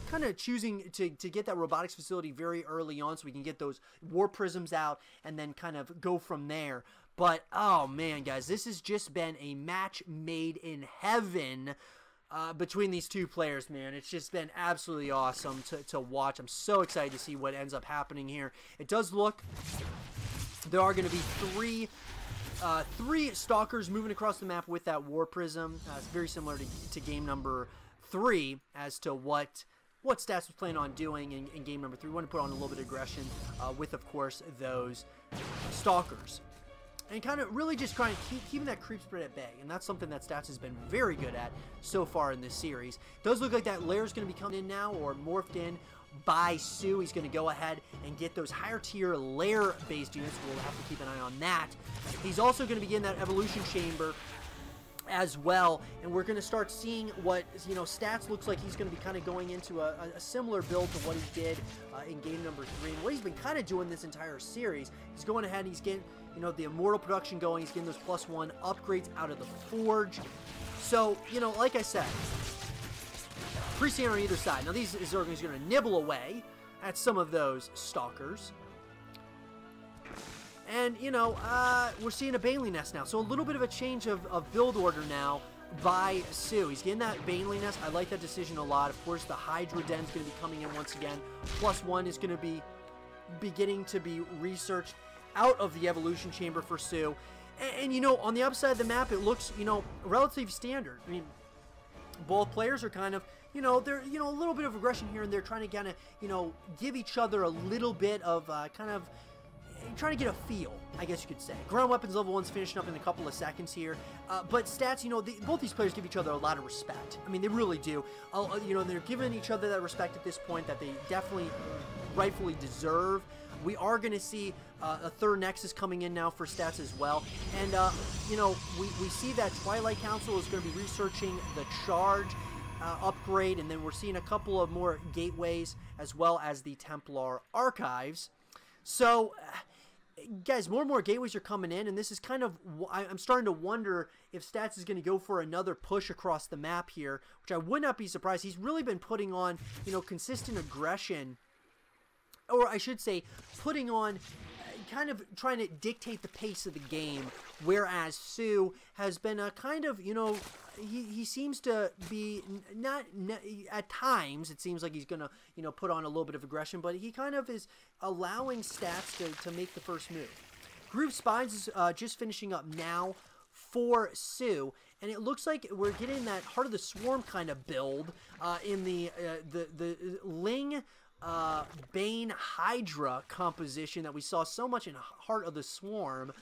kind of choosing to get that robotics facility very early on so we can get those war prisms out and then kind of go from there. But, oh man, guys, this has just been a match made in heaven between these two players, man. It's just been absolutely awesome to watch. I'm so excited to see what ends up happening here. It does look there are going to be three stalkers moving across the map with that war prism. It's very similar to game number 3 as to what Stats was planning on doing in game number 3. We want to put on a little bit of aggression with, of course, those stalkers. And kind of really just trying to keeping that creep spread at bay. And that's something that Stats has been very good at so far in this series. Does look like that lair is going to be coming in now, or morphed in by soO. He's going to go ahead and get those higher tier lair based units. We'll have to keep an eye on that. He's also going to be getting that evolution chamber as well, and we're going to start seeing what Stats looks like. He's going to be kind of going into a similar build to what he did in game number 3, and what he's been kind of doing this entire series. He's going ahead and he's getting the immortal production going. He's getting those +1 upgrades out of the forge. So like I said, pre-stand on either side. Now these Zerglings are going to nibble away at some of those stalkers. And, we're seeing a Bailey Nest now. So a little bit of a change of build order now by soO. He's getting that Bailey Nest. I like that decision a lot. Of course, the Hydra Den is going to be coming in once again. +1 is going to be beginning to be researched out of the evolution chamber for soO. And on the upside of the map, it looks, relatively standard. I mean, both players are kind of, they're, a little bit of aggression here and there, trying to kind of, give each other a little bit of trying to get a feel, I guess you could say. Ground weapons level 1's finishing up in a couple of seconds here. But Stats, both these players give each other a lot of respect. I mean, they really do. They're giving each other that respect at this point that they definitely rightfully deserve. We are going to see a third Nexus coming in now for Stats as well. And, we see that Twilight Council is going to be researching the charge upgrade. And then we're seeing a couple of more gateways as well as the Templar Archives. So, guys, more and more gateways are coming in, and this is kind of, I'm starting to wonder if Stats is going to go for another push across the map here, which I would not be surprised. He's really been putting on, consistent aggression, or I should say, putting on, kind of trying to dictate the pace of the game, whereas soO has been a kind of, he seems to be not at times it seems like he's gonna put on a little bit of aggression, but he kind of is allowing Stats to make the first move. Group Spies is just finishing up now for soO, and it looks like we're getting that Heart of the Swarm kind of build in the Ling Bane Hydra composition that we saw so much in Heart of the Swarm,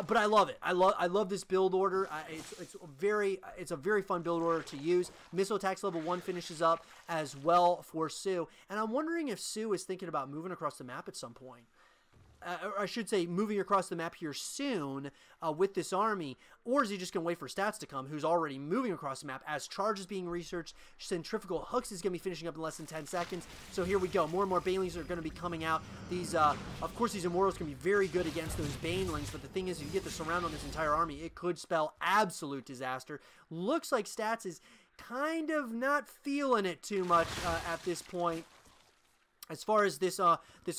but I love it. I love this build order. It's a very fun build order to use. Missile attacks level 1 finishes up as well for soO, and I'm wondering if soO is thinking about moving across the map at some point. Or I should say moving across the map here soon with this army, or is he just going to wait for Stats to come, who's already moving across the map as Charge is being researched. Centrifugal Hooks is going to be finishing up in less than 10 seconds. So here we go. More and more Banelings are going to be coming out. These, of course, these Immortals can be very good against those Banelings, but the thing is, if you get the surround on this entire army, it could spell absolute disaster. Looks like Stats is kind of not feeling it too much at this point. As far as this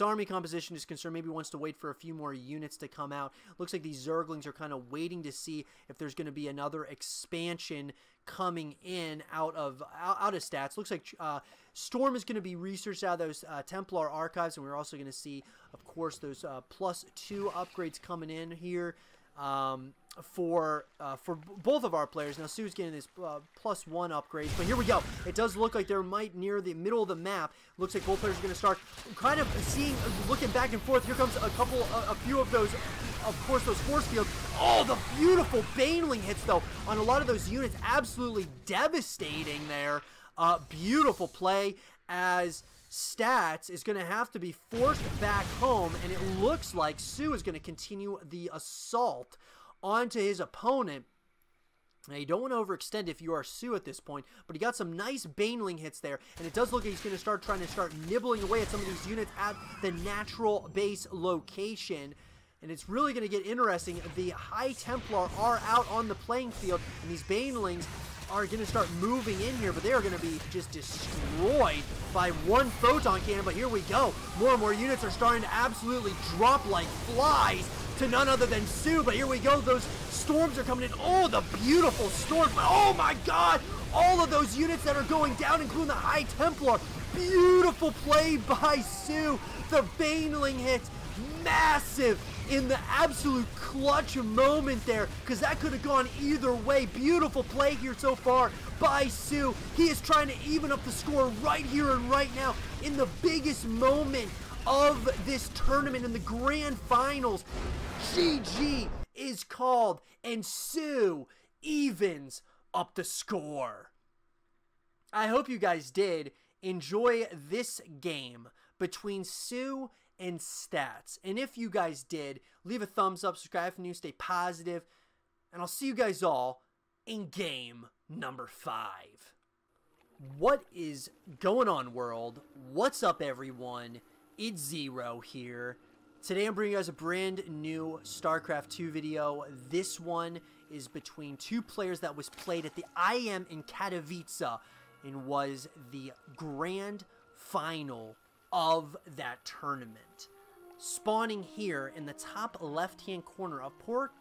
army composition is concerned, maybe wants to wait for a few more units to come out. Looks like these Zerglings are kind of waiting to see if there's going to be another expansion coming in out of Stats. Looks like Storm is going to be researched out of those Templar archives, and we're also going to see, of course, those +2 upgrades coming in here. For both of our players. Now soO's getting this +1 upgrade, but here we go. It does look like they're near the middle of the map. Looks like both players are going to start kind of looking back and forth. Here comes a few of those, of course, those force fields. Oh, the beautiful Baneling hits though on a lot of those units, absolutely devastating there. Beautiful play as Stats is going to have to be forced back home, and it looks like soO is going to continue the assault onto his opponent. Now, you don't want to overextend if you are soO at this point, but he got some nice Baneling hits there, and it does look like he's going to start nibbling away at some of these units at the natural base location. And it's really going to get interesting. The High Templar are out on the playing field, and these Banelings are going to start moving in here, but they are going to be just destroyed by one photon cannon. But here we go. More and more units are starting to absolutely drop like flies to none other than soO. But here we go. Those storms are coming in. Oh, the beautiful storms. Oh my god. All of those units that are going down, including the High Templar. Beautiful play by soO. The Baneling hits. Massive in the absolute clutch moment there, because that could have gone either way. Beautiful play here so far by soO. He is trying to even up the score right here and right now in the biggest moment of this tournament in the grand finals. GG is called, and soO evens up the score. I hope you guys did enjoy this game between soO and Stats. And if you guys did, leave a thumbs up, subscribe if you're new, stay positive, and I'll see you guys all in game number 5. What is going on, world? What's up, everyone? It's Zero here. Today I'm bringing you guys a brand new StarCraft 2 video. This one is between two players that was played at the IEM in Katowice and was the grand final of that tournament. Spawning here in the top left-hand corner of Port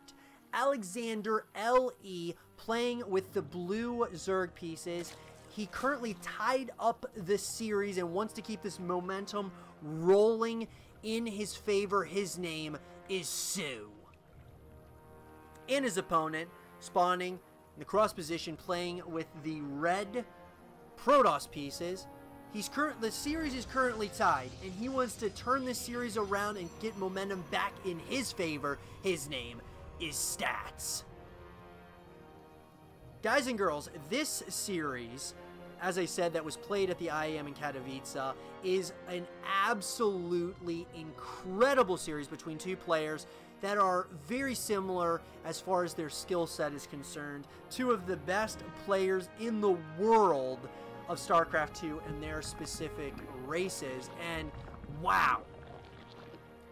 Alexander LE, playing with the blue Zerg pieces. He currently tied up the series and wants to keep this momentum rolling in his favor. His name is soO. And his opponent, spawning in the cross position, playing with the red Protoss pieces. The series is currently tied, and he wants to turn this series around and get momentum back in his favor. His name is Stats. Guys and girls, this series, as I said, that was played at the IEM in Katowice, is an absolutely incredible series between two players that are very similar as far as their skill set is concerned. Two of the best players in the world of StarCraft 2 and their specific races, and wow,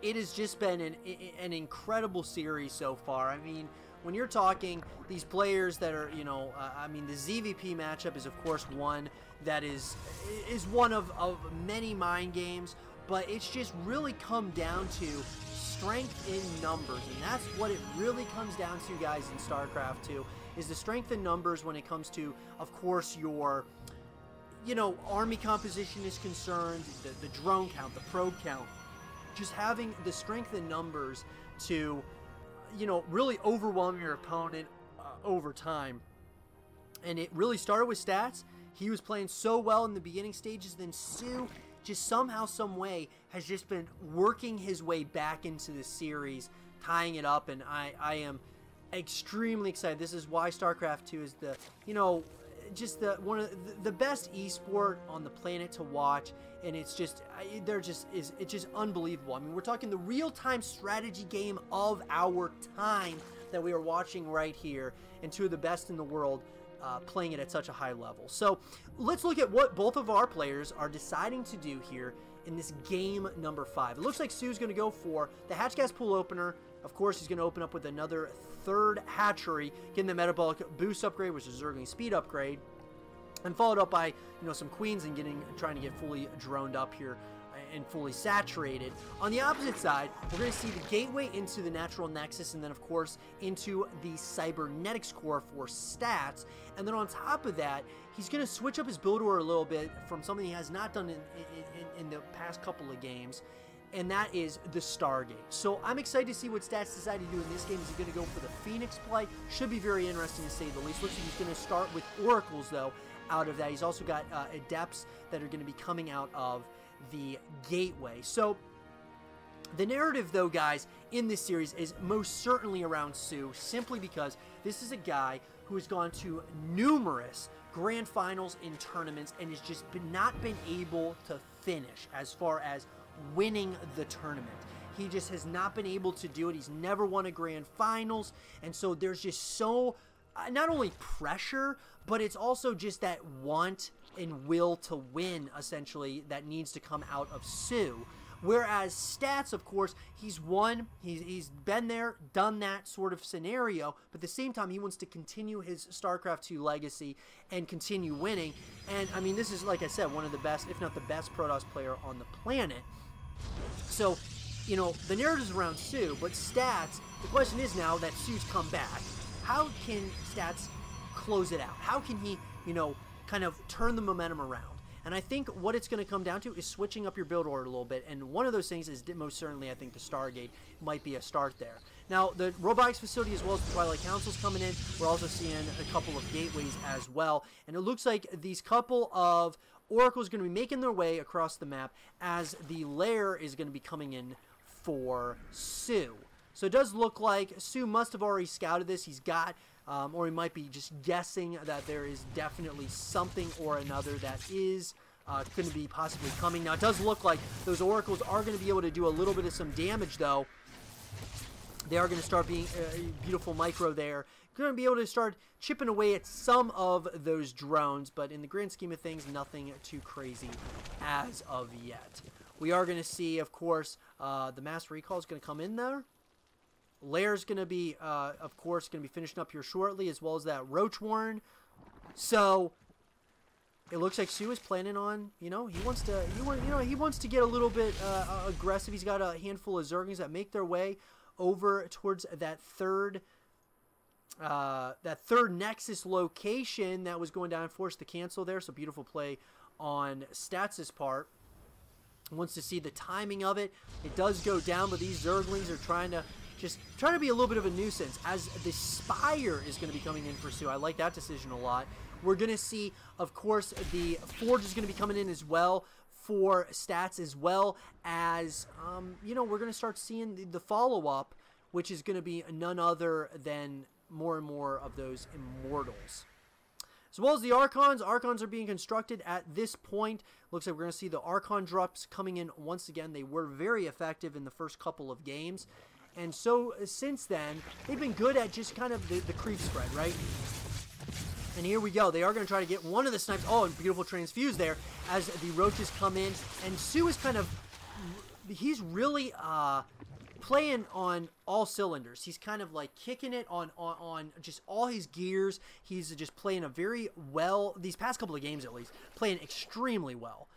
it has just been an incredible series so far. I mean, when you're talking these players that are, you know, I mean, the ZVP matchup is of course one that is one of many mind games, but it's just really come down to strength in numbers, and that's what it really comes down to, guys, in StarCraft 2, is the strength in numbers when it comes to, of course, your, you know, army composition is concerned, the drone count, the probe count, just having the strength in numbers to, you know, really overwhelm your opponent, over time. And it really started with Stats. He was playing so well in the beginning stages. Then soO just somehow, some way, has just been working his way back into the series, tying it up. And I am extremely excited. This is why StarCraft 2 is the, just one of the best esport on the planet to watch. And it's just, it's just unbelievable. I mean, we're talking the real-time strategy game of our time that we are watching right here, and two of the best in the world playing it at such a high level. So let's look at what both of our players are deciding to do here in this game number 5. It looks like soO's going to go for the hatch gas pool opener. Of course, he's going to open up with another third hatchery, getting the metabolic boost upgrade, which is Zergling speed upgrade, and followed up by some queens and trying to get fully droned up here and fully saturated. On the opposite side, we're going to see the gateway into the natural nexus, and then of course into the cybernetics core for Stats. And then on top of that, he's going to switch up his build order a little bit from something he has not done in the past couple of games, and that is the Stargate. So I'm excited to see what Stats decide to do in this game. Is he going to go for the Phoenix play? Should be very interesting to say the least. Looks like he's going to start with Oracles though out of that. He's also got Adepts that are going to be coming out of the gateway. So the narrative though, guys, in this series is most certainly around soO, simply because this is a guy who has gone to numerous grand finals in tournaments and has just not been able to finish as far as winning the tournament. He just has not been able to do it. He's never won a grand finals, and so there's just so not only pressure, but it's also just that want and will to win, essentially, that needs to come out of soO. Whereas Stats, of course, he's won, he's been there, done that sort of scenario, but at the same time, he wants to continue his StarCraft 2 legacy and continue winning. And, I mean, this is, like I said, one of the best, if not the best Protoss player on the planet. So, the narrative's around soO, but Stats, the question is now that soO's come back, how can Stats close it out? How can he, kind of turn the momentum around? And I think what it's going to come down to is switching up your build order a little bit. And one of those things is most certainly, I think, the Stargate might be a start there. Now, the robotics facility as well as the Twilight Council's coming in. We're also seeing a couple of gateways as well. And it looks like these couple of Oracles are going to be making their way across the map as the lair is going to be coming in for soO. So it does look like soO must have already scouted this. He's got, or he might be just guessing that there is definitely something or another that is going to be possibly coming. Now, it does look like those Oracles are going to be able to do a little bit of some damage, though. They are going to start being beautiful micro there. Going to be able to start chipping away at some of those drones, but in the grand scheme of things, nothing too crazy as of yet. We are going to see, of course, the mass recall is going to come in there. Lair's going to be, of course, going to be finishing up here shortly, as well as that Roach Warren. So it looks like soO is planning on, he wants to get a little bit aggressive. He's got a handful of Zerglings that make their way over towards that third Nexus location that was going down and forced the cancel there. So beautiful play on Stats' part. Wants to see the timing of it. It does go down, but these Zerglings are trying to be a little bit of a nuisance as the Spire is going to be coming in for soO. I like that decision a lot. We're going to see, of course, the Forge is going to be coming in as well for Stats, as well as, we're going to start seeing the follow-up, which is going to be none other than more and more of those Immortals. As well as the Archons. Archons are being constructed at this point. Looks like we're going to see the Archon drops coming in once again. They were very effective in the first couple of games. And so, since then, they've been good at just kind of the creep spread, right? And here we go. They are going to try to get one of the snipes. Oh, and beautiful transfuse there as the Roaches come in. And soO is kind of, he's really playing on all cylinders. He's kind of like kicking it on just all his gears. He's just playing a very well, these past couple of games at least, playing extremely well.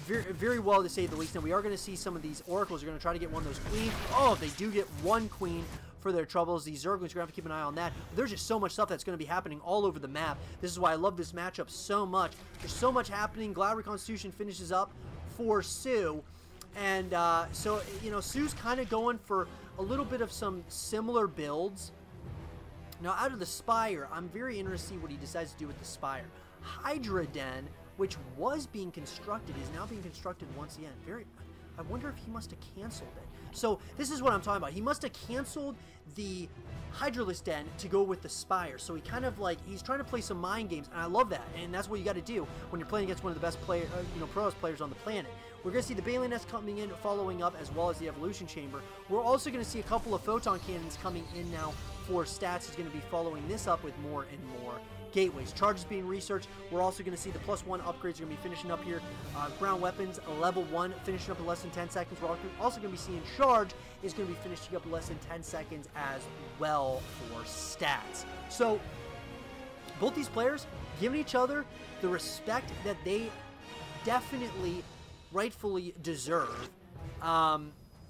Very, very well to say the least. And we are going to see some of these Oracles are going to try to get one of those queens. Oh, they do get one queen for their troubles. These Zerglings are going to have to keep an eye on that. But there's just so much stuff that's going to be happening all over the map. This is why I love this matchup so much. There's so much happening. Glad Reconstitution finishes up for soO. And so, soO's kind of going for a little bit of some similar builds Now, out of the Spire, I'm very interested to see what he decides to do with the Spire. Hydra Den, which was being constructed, is now being constructed once again. I wonder if he must have canceled it. So, this is what I'm talking about. He must have canceled the Hydralisk Den to go with the Spire. So, he kind of like, he's trying to play some mind games, and I love that. And that's what you got to do when you're playing against one of the best Protoss players on the planet. We're going to see the Baneling Nest coming in, following up, as well as the Evolution Chamber. We're also going to see a couple of Photon Cannons coming in now for stats. Is going to be following this up with more and more gateways. Charges being researched. We're also going to see the +1 upgrades are going to be finishing up here. Ground weapons, level 1, finishing up in less than 10 seconds. We're also going to be seeing charge is going to be finishing up in less than 10 seconds as well for stats. So, both these players giving each other the respect that they definitely, rightfully deserve.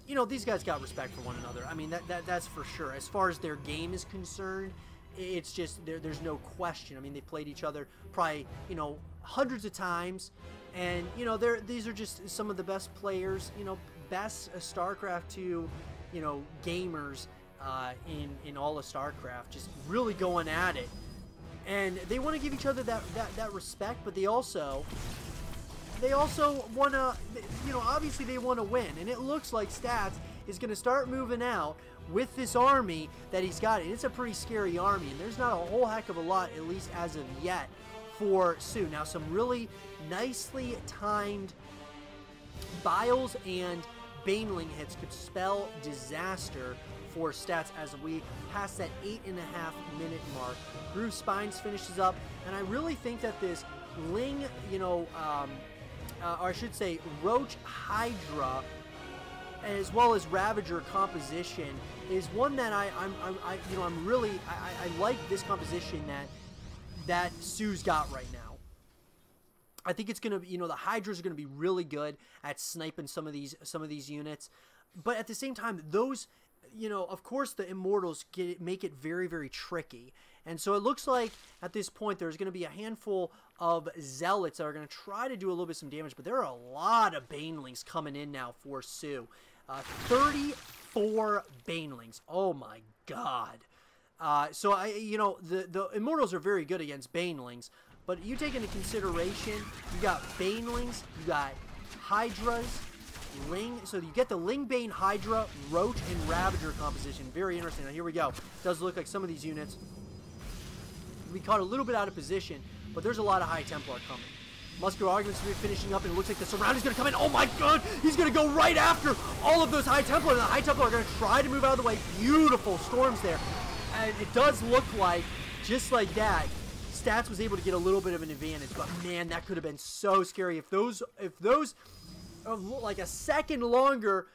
You know, these guys got respect for one another. I mean, that's for sure. As far as their game is concerned, it's just, there's no question. I mean, they played each other probably, you know, hundreds of times. And, you know, these are just some of the best players, you know, best StarCraft 2, you know, gamers in all of StarCraft. Just really going at it. And they want to give each other that respect, but they also want to, you know, obviously they want to win. And it looks like Stats is going to start moving out with this army that he's got. And it's a pretty scary army. And there's not a whole heck of a lot, at least as of yet, for soO. Now, some really nicely timed Biles and Baneling hits could spell disaster for Stats as we pass that 8.5-minute mark. Groove Spines finishes up. And I really think that this Ling, you know, or I should say Roach Hydra, as well as Ravager composition, is one that I like this composition that soO's got right now. I think it's gonna be, you know, the Hydras are gonna be really good at sniping some of these units, but at the same time, those, you know, of course, the Immortals make it very, very tricky. And so it looks like at this point there's going to be a handful of Zealots that are going to try to do a little bit some damage, but there are a lot of Banelings coming in now for soO. 34 Banelings. Oh my god. So you know, the Immortals are very good against Banelings, but you take into consideration, you got Banelings, you got Hydras, Ling, so you get the Ling, Bane, Hydra, Roach, and Ravager composition. Very interesting. Now here we go. Does look like some of these units we caught a little bit out of position, but there's a lot of High Templar coming. Muscular Arguments is finishing up, and it looks like the Surround is going to come in. Oh my god! He's going to go right after all of those High Templar, and the High Templar are going to try to move out of the way. Beautiful storms there. And it does look like, just like that, Stats was able to get a little bit of an advantage, but man, that could have been so scary. If those like a second longer,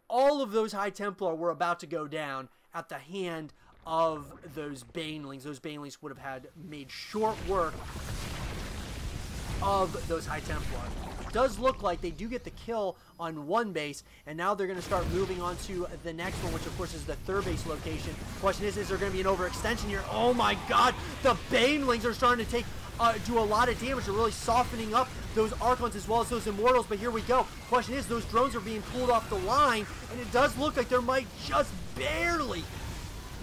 all of those High Templar were about to go down at the hand of those Banelings. Those Banelings would have had made short work of those High Templar. It does look like they do get the kill on one base, and now they're going to start moving on to the next one, which of course is the third base location. Question is there going to be an overextension here? Oh my god, the Banelings are starting to do a lot of damage. They're really softening up those Archons as well as those Immortals, but here we go. Question is, those drones are being pulled off the line, and it does look like there might just barely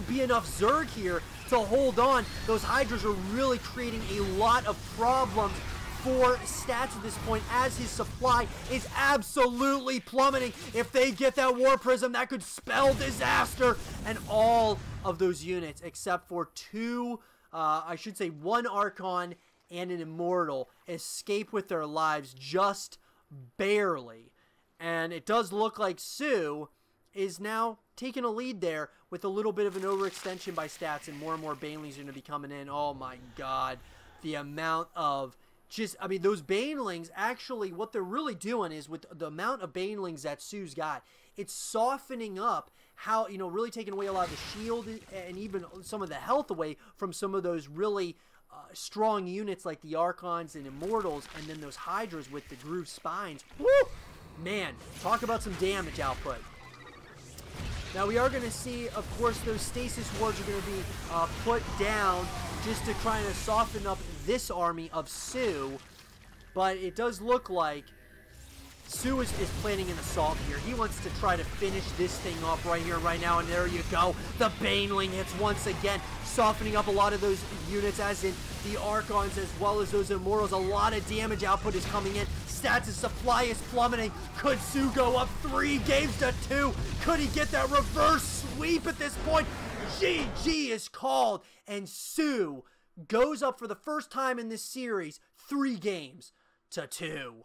be enough Zerg here to hold on. Those Hydras are really creating a lot of problems for Stats at this point, as his supply is absolutely plummeting. If they get that War Prism, that could spell disaster. And all of those units, except for one Archon and an Immortal, escape with their lives just barely. And it does look like soO is now taking a lead there with a little bit of an overextension by Stats, and more Banelings are going to be coming in. Oh my god. The amount of those Banelings, actually, what they're really doing is, with the amount of Banelings that soO's got, it's softening up how, you know, really taking away a lot of the shield and even some of the health away from some of those really strong units like the Archons and Immortals, and then those Hydras with the Groove Spines. Woo! Man, talk about some damage output. Now we are going to see, of course, those Stasis Wards are going to be put down just to try to soften up this army of soO. But it does look like soO is planning an assault here. He wants to try to finish this thing off right here, right now, and there you go. The Baneling hits once again, softening up a lot of those units, as in the Archons as well as those Immortals. A lot of damage output is coming in. Stats' supply is plummeting. Could soO go up 3 games to 2? Could he get that reverse sweep at this point? GG is called, and soO goes up for the first time in this series 3 games to 2.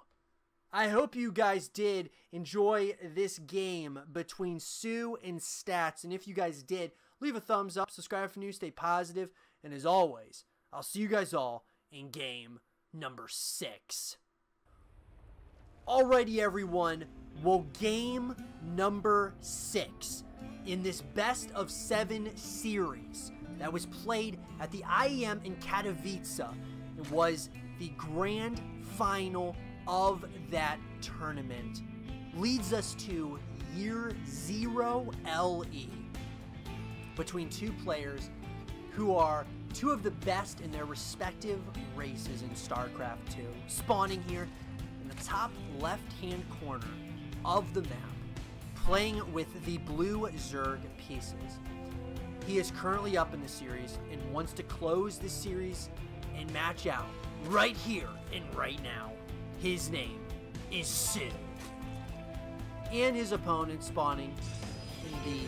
I hope you guys did enjoy this game between soO and Stats, and if you guys did, leave a thumbs up, subscribe for news, stay positive, and as always, I'll see you guys all in game number 6. Alrighty everyone, well, game number 6 in this best of 7 series that was played at the IEM in Katowice. It was the grand final of that tournament. Leads us to year 0 LE between 2 players who are 2 of the best in their respective races in StarCraft 2, spawning here in the top left-hand corner of the map, playing with the blue Zerg pieces. He is currently up in the series and wants to close this series and match out right here and right now. His name is soO. And his opponent spawning in the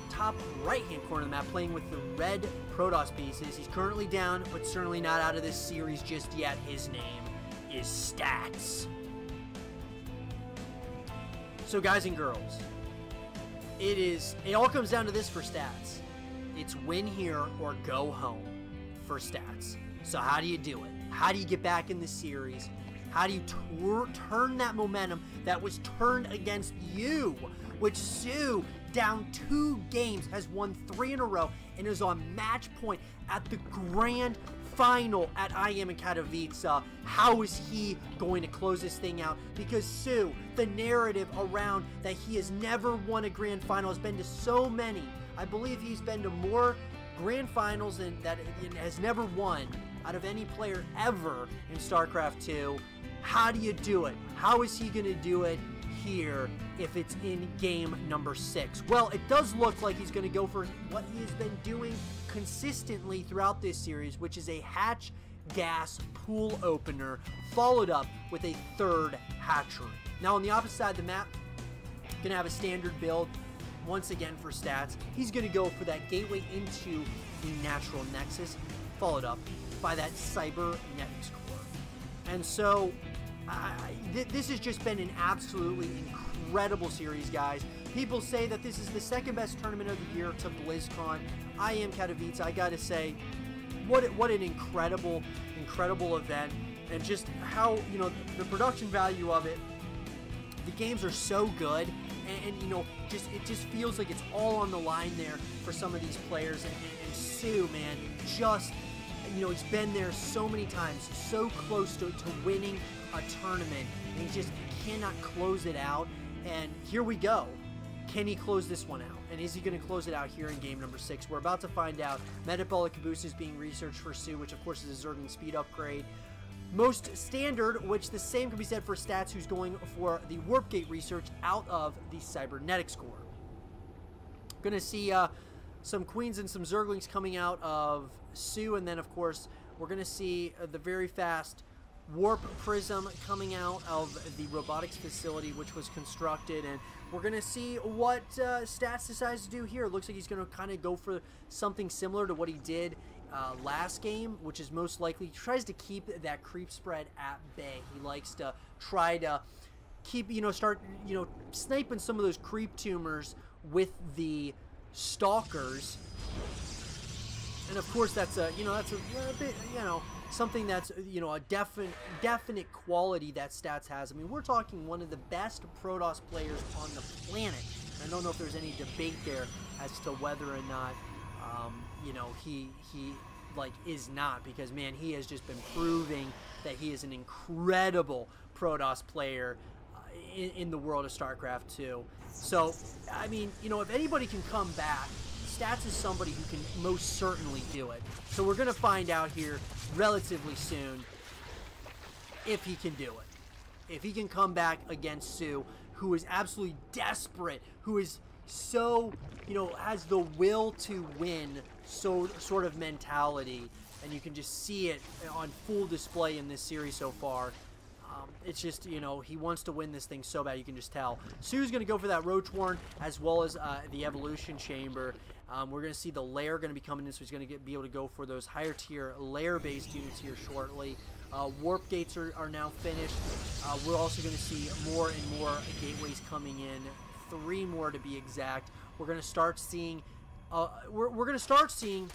top right-hand corner of the map, playing with the red Protoss pieces. He's currently down, but certainly not out of this series just yet. His name is Stats. So guys and girls, it all comes down to this for Stats. It's win here or go home for Stats. So how do you do it? How do you get back in the series? How do you turn that momentum that was turned against you? Which soO, down 2 games, has won 3 in a row and is on match point at the grand final at IEM in Katowice. How is he going to close this thing out? Because soO, the narrative around that he has never won a grand final, has been to so many. I believe he's been to more grand finals than that has never won out of any player ever in StarCraft 2. How do you do it? How is he going to do it here if it's in game number 6? Well, it does look like he's going to go for what he has been doing consistently throughout this series, which is a hatch gas pool opener followed up with a 3rd hatchery. Now on the opposite side of the map, going to have a standard build once again for Stats. He's going to go for that gateway into the natural nexus, followed up by that cybernetics core. And so this has just been an absolutely incredible series, guys. People say that this is the 2nd best tournament of the year to BlizzCon. IEM Katowice, I gotta say, what an incredible event, and just how, you know, the production value of it. The games are so good, and you know, it just feels like it's all on the line there for some of these players. And soO, man, just, you know, he's been there so many times, so close to winning a tournament, and he just cannot close it out. And here we go. Can he close this one out? And is he going to close it out here in game number 6? We're about to find out. Metabolic Caboose is being researched for soO, which of course is a Zergling speed upgrade. Most standard, which the same can be said for Stats, who's going for the Warp Gate research out of the Cybernetics core. Gonna see some Queens and some Zerglings coming out of soO, and then of course we're gonna see the very fast Warp Prism coming out of the robotics facility, which was constructed, and we're going to see what Stats decides to do here. It looks like he's going to kind of go for something similar to what he did last game, which is most likely, he tries to keep that creep spread at bay. He likes to try to keep, start, sniping some of those creep tumors with the stalkers. And of course that's a, that's a bit, something that's, a definite quality that Stats has. I mean, we're talking one of the best Protoss players on the planet. I don't know if there's any debate there as to whether or not, he is not, because man, he has just been proving that he is an incredible Protoss player in the world of StarCraft 2. So, I mean, if anybody can come back, Stats is somebody who can most certainly do it. So we're going to find out here relatively soon if he can do it. if he can come back against soO, who is absolutely desperate, who is so, you know, has the will to win, so sort of mentality, and you can just see it on full display in this series so far. It's just, you know, he wants to win this thing so bad, you can just tell. soO's going to go for that Roach Warren as well as the Evolution Chamber. We're going to see the Lair going to be coming in, so he's going to be able to go for those higher tier Lair-based units here shortly. Warp gates are now finished. We're also going to see more and more gateways coming in. 3 more to be exact. We're going to start seeing, we're going to start seeing,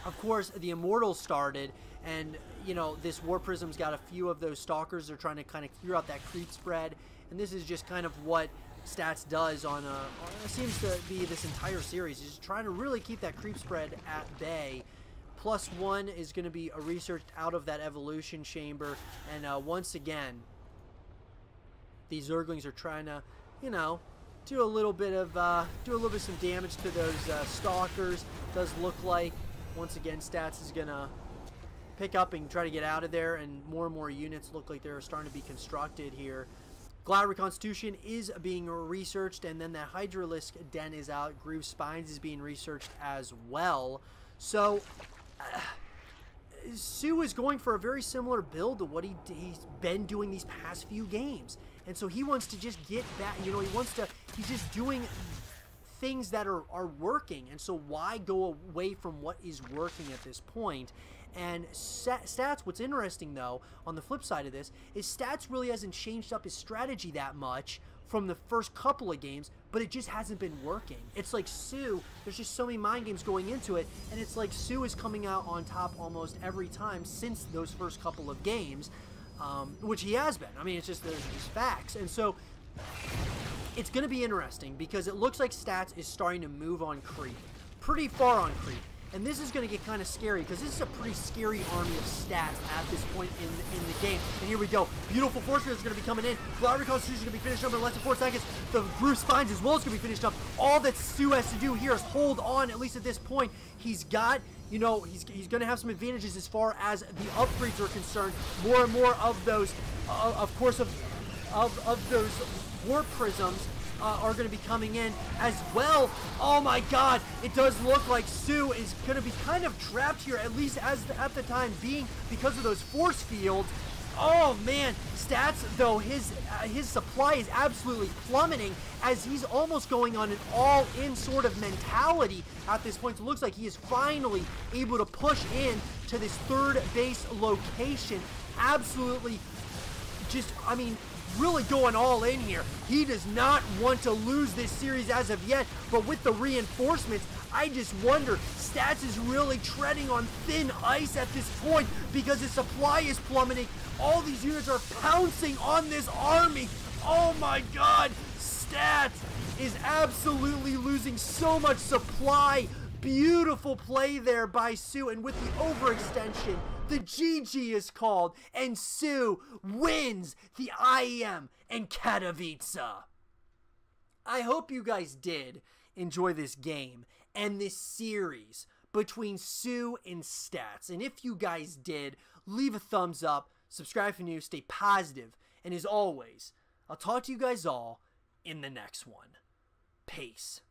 of course, the Immortals started, and, you know, this War Prism's got a few of those Stalkers. They're trying to kind of clear out that creep spread, and this is just kind of what Stats does on it seems to be this entire series. He's just trying to really keep that creep spread at bay. +1 is going to be researched out of that Evolution Chamber, and once again, these Zerglings are trying to, you know, do a little bit of some damage to those Stalkers. Does look like, once again, Stats is going to pick up and try to get out of there, and more units look like they're starting to be constructed here. Glad Reconstitution is being researched, and then that Hydralisk Den is out. Groove Spines is being researched as well. So, soO is going for a very similar build to what he's been doing these past few games. And so he wants to just get back, you know, he's just doing things that are working. And so why go away from what is working at this point? And Stats, what's interesting though, on the flip side of this, is Stats really hasn't changed up his strategy that much from the first couple of games, but it just hasn't been working. It's like soO, there's just so many mind games going into it, and it's like soO is coming out on top almost every time since those first couple of games, which he has been. I mean, it's just, there's these facts. And so, it's going to be interesting, because it looks like Stats is starting to move on creep. Pretty far on creep. And this is going to get kind of scary, because this is a pretty scary army of Stats at this point in the game. And here we go. Beautiful Force Field is going to be coming in. Flower Reconstitution is going to be finished up in less than 4 seconds. The Groove Spines as well is going to be finished up. All that soO has to do here is hold on, at least at this point. He's got, you know, he's going to have some advantages as far as the upgrades are concerned. More and more of those, of course, of those Warp Prisms are going to be coming in as well. Oh my god, it does look like soO is going to be kind of trapped here, at least at the time being, because of those force fields. Oh man, Stats though, his supply is absolutely plummeting, as he's almost going on an all-in sort of mentality at this point. So it looks like he is finally able to push in to this 3rd base location. Absolutely just, I mean, really going all in here. He does not want to lose this series as of yet, but with the reinforcements, I just wonder, Stats is really treading on thin ice at this point, because his supply is plummeting. All these units are pouncing on this army. Oh my god, Stats is absolutely losing so much supply. Beautiful play there by soO, and with the overextension, the GG is called, and soO wins the IEM Katowice. I hope you guys did enjoy this game and this series between soO and Stats. And if you guys did, leave a thumbs up, subscribe if you're new, stay positive, and as always, I'll talk to you guys all in the next one. Peace.